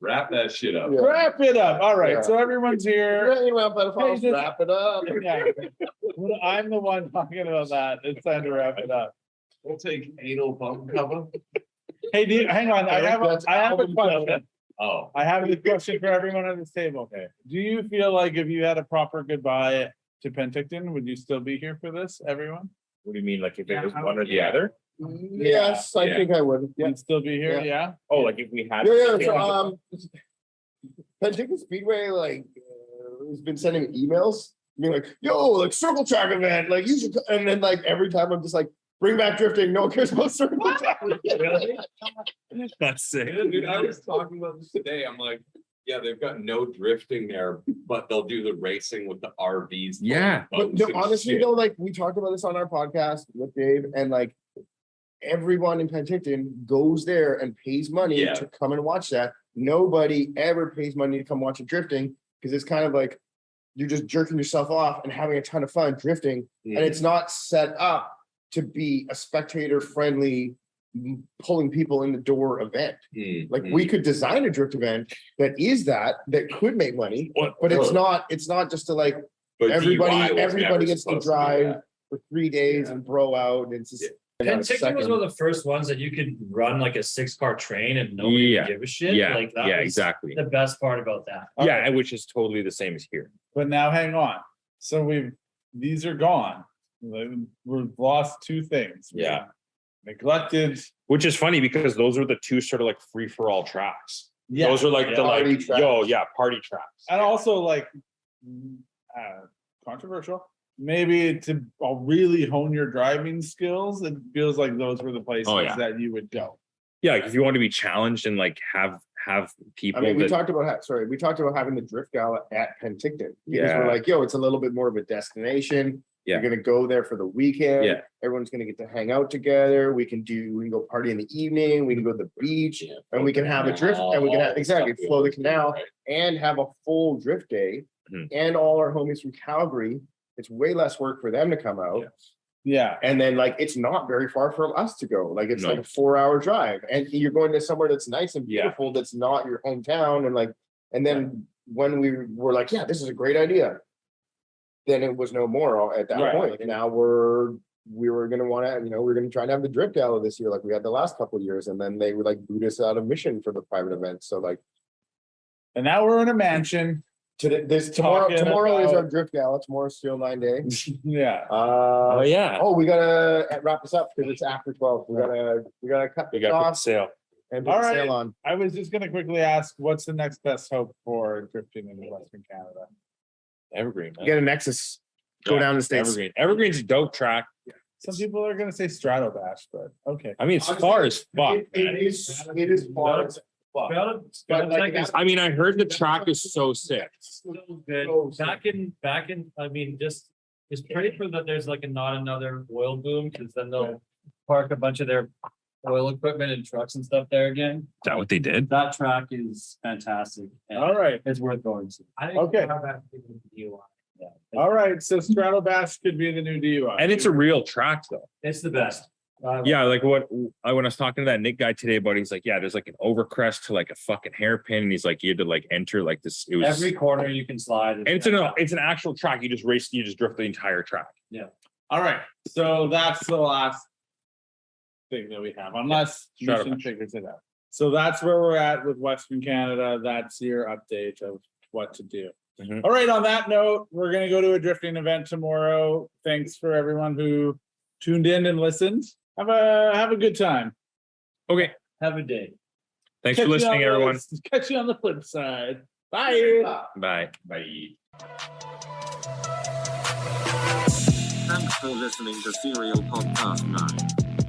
Speaker 9: Wrap that shit up.
Speaker 1: Yeah.
Speaker 5: Wrap it up. All right,
Speaker 1: Yeah.
Speaker 5: so everyone's here.
Speaker 1: Yeah, you went pedophiles,
Speaker 5: Hey,
Speaker 1: wrap it up.
Speaker 5: Yeah. Well, I'm the one talking about that. It's time to wrap it up.
Speaker 9: We'll take anal bump cover.
Speaker 5: Hey, hang on. I have a question.
Speaker 9: Oh.
Speaker 5: I have a question for everyone at this table. Okay. Do you feel like if you had a proper goodbye to Penticton, would you still be here for this, everyone?
Speaker 6: What do you mean, like if it
Speaker 7: Yeah,
Speaker 6: was
Speaker 7: I
Speaker 6: one or the
Speaker 9: yeah.
Speaker 6: other?
Speaker 1: Yes, I
Speaker 6: Yeah.
Speaker 1: think I would. Yeah.
Speaker 5: You'd still be here, yeah?
Speaker 6: Oh, like if we had.
Speaker 1: Yeah. So, Penticton Speedway, like, has been sending emails, being like, "Yo, like circle track event, like you should." And then, like every time, I'm just like, "Bring back drifting." No one cares about circle track.
Speaker 6: That's sick.
Speaker 9: Yeah, dude, I was talking about this today. I'm like, yeah, they've got no drifting there, but they'll do the racing with the RVs.
Speaker 6: Yeah.
Speaker 1: But no, honestly, though, like we talked about this on our podcast with Dave, and like everyone in Penticton goes there and pays money
Speaker 9: Yeah.
Speaker 1: to come and watch that. Nobody ever pays money to come watch it drifting because it's kind of like you're just jerking yourself off and having a ton of fun drifting, and it's not set up to be a spectator friendly pulling people in the door event. Like we could design a drift event that could make money, but it's not just to like
Speaker 9: But
Speaker 1: everybody
Speaker 9: DUI was never
Speaker 1: gets to
Speaker 9: supposed be
Speaker 1: drive
Speaker 9: that.
Speaker 1: for 3 days and bro out. It's just
Speaker 8: Penticton was one of the first ones that you could run like a 6-car train and nobody
Speaker 6: Yeah.
Speaker 8: would give a shit.
Speaker 6: Yeah,
Speaker 8: Like that
Speaker 6: yeah,
Speaker 8: was
Speaker 6: exactly.
Speaker 8: the best part about that.
Speaker 6: Yeah, which is totally the same as here.
Speaker 5: But now hang on. So these are gone. We've lost two things.
Speaker 6: Yeah.
Speaker 5: Neglected.
Speaker 6: Which is funny because those are the two sort of like free for all tracks.
Speaker 5: Yeah.
Speaker 6: Those are like the
Speaker 1: Party
Speaker 6: like,
Speaker 1: tracks.
Speaker 6: yo, yeah, party tracks.
Speaker 5: And also like controversial, maybe to really hone your driving skills, it feels like those were the places
Speaker 6: Oh, yeah.
Speaker 5: that you would go.
Speaker 6: Yeah, like if you want to be challenged and like have people
Speaker 1: I mean, we
Speaker 6: that
Speaker 1: talked about we talked about having the drift gala at Penticton. Because
Speaker 6: Yeah.
Speaker 1: we're like, yo, it's a little bit more of a destination.
Speaker 6: Yeah.
Speaker 1: You're gonna go there for the weekend.
Speaker 6: Yeah.
Speaker 1: Everyone's gonna get to hang out together. We can go party in the evening, we can go to the beach, and we can have a drift, and we can have flow the canal and have a full drift day.
Speaker 6: Mhm.
Speaker 1: And all our homies from Calgary, it's way less work for them to come out.
Speaker 5: Yeah.
Speaker 1: And then like it's not very far from us to go. Like it's
Speaker 6: No.
Speaker 1: like a 4-hour drive. And you're going to somewhere that's nice and
Speaker 6: Yeah.
Speaker 1: beautiful, that's not your hometown. And then when we were like, yeah, this is a great idea, then it was no more at that
Speaker 5: Right.
Speaker 1: point. And now we were gonna want to, we're gonna try to have the drift gala this year, like we had the last couple of years, and then they would like boot us out of Mission for the private events. So like
Speaker 5: And now we're in a mansion.
Speaker 1: tomorrow
Speaker 5: Talking
Speaker 1: is our
Speaker 5: about-
Speaker 1: drift gala. Tomorrow's SERIALNINE day.
Speaker 5: Yeah.
Speaker 6: oh yeah,
Speaker 1: We gotta wrap this up because it's after 12. We gotta cut
Speaker 6: we
Speaker 1: this
Speaker 6: got
Speaker 1: off
Speaker 6: sale.
Speaker 1: and put
Speaker 5: All
Speaker 1: the
Speaker 5: right.
Speaker 1: sail on.
Speaker 5: I was just gonna quickly ask, what's the next best hope for drifting into Western Canada?
Speaker 6: Evergreen. Man.
Speaker 1: Get a Nexus. Go
Speaker 6: Yeah,
Speaker 1: down the states.
Speaker 6: Evergreen. Evergreen's a dope track.
Speaker 5: Some people are gonna say Straddle Bash, but okay.
Speaker 6: I mean, it's far as fuck.
Speaker 1: It is far as fuck. But like,
Speaker 6: I mean, I heard the track is so sick.
Speaker 8: Good. Back in, I mean, just pray for that there's like not another oil boom, because then they'll park a bunch of their oil equipment and trucks and stuff there again.
Speaker 6: Is that what they did?
Speaker 8: That track is fantastic. and
Speaker 5: All right.
Speaker 8: It's worth going to. I think
Speaker 5: Okay.
Speaker 8: Yeah,
Speaker 5: All right. So Straddle Bash could be the new DUI.
Speaker 6: And it's a real track though.
Speaker 8: it's the best.
Speaker 6: Yeah, like when I was talking to that Nick guy today about it, he's like, yeah, there's like an overcrest to like a fucking hairpin, and he's like, you had to like enter like this. It was
Speaker 8: Every corner you can slide.
Speaker 6: and it's an actual track. You just drift the entire track.
Speaker 5: All right. So that's the last thing that we have, unless
Speaker 6: Straddle
Speaker 5: Mission
Speaker 6: Bash.
Speaker 5: figures it out. So that's where we're at with Western Canada. That's your update of what to do.
Speaker 6: Mhm.
Speaker 5: All right. On that note, we're gonna go to a drifting event tomorrow. Thanks for everyone who tuned in and listened. Have a good time.
Speaker 6: Okay,
Speaker 8: Have a day.
Speaker 6: thanks
Speaker 5: Catch
Speaker 6: for
Speaker 5: you
Speaker 6: listening,
Speaker 5: on the-
Speaker 6: everyone.
Speaker 5: Catch you on the flip side. Bye.
Speaker 6: Bye.
Speaker 11: Thanks for listening to Serial Podcast 9.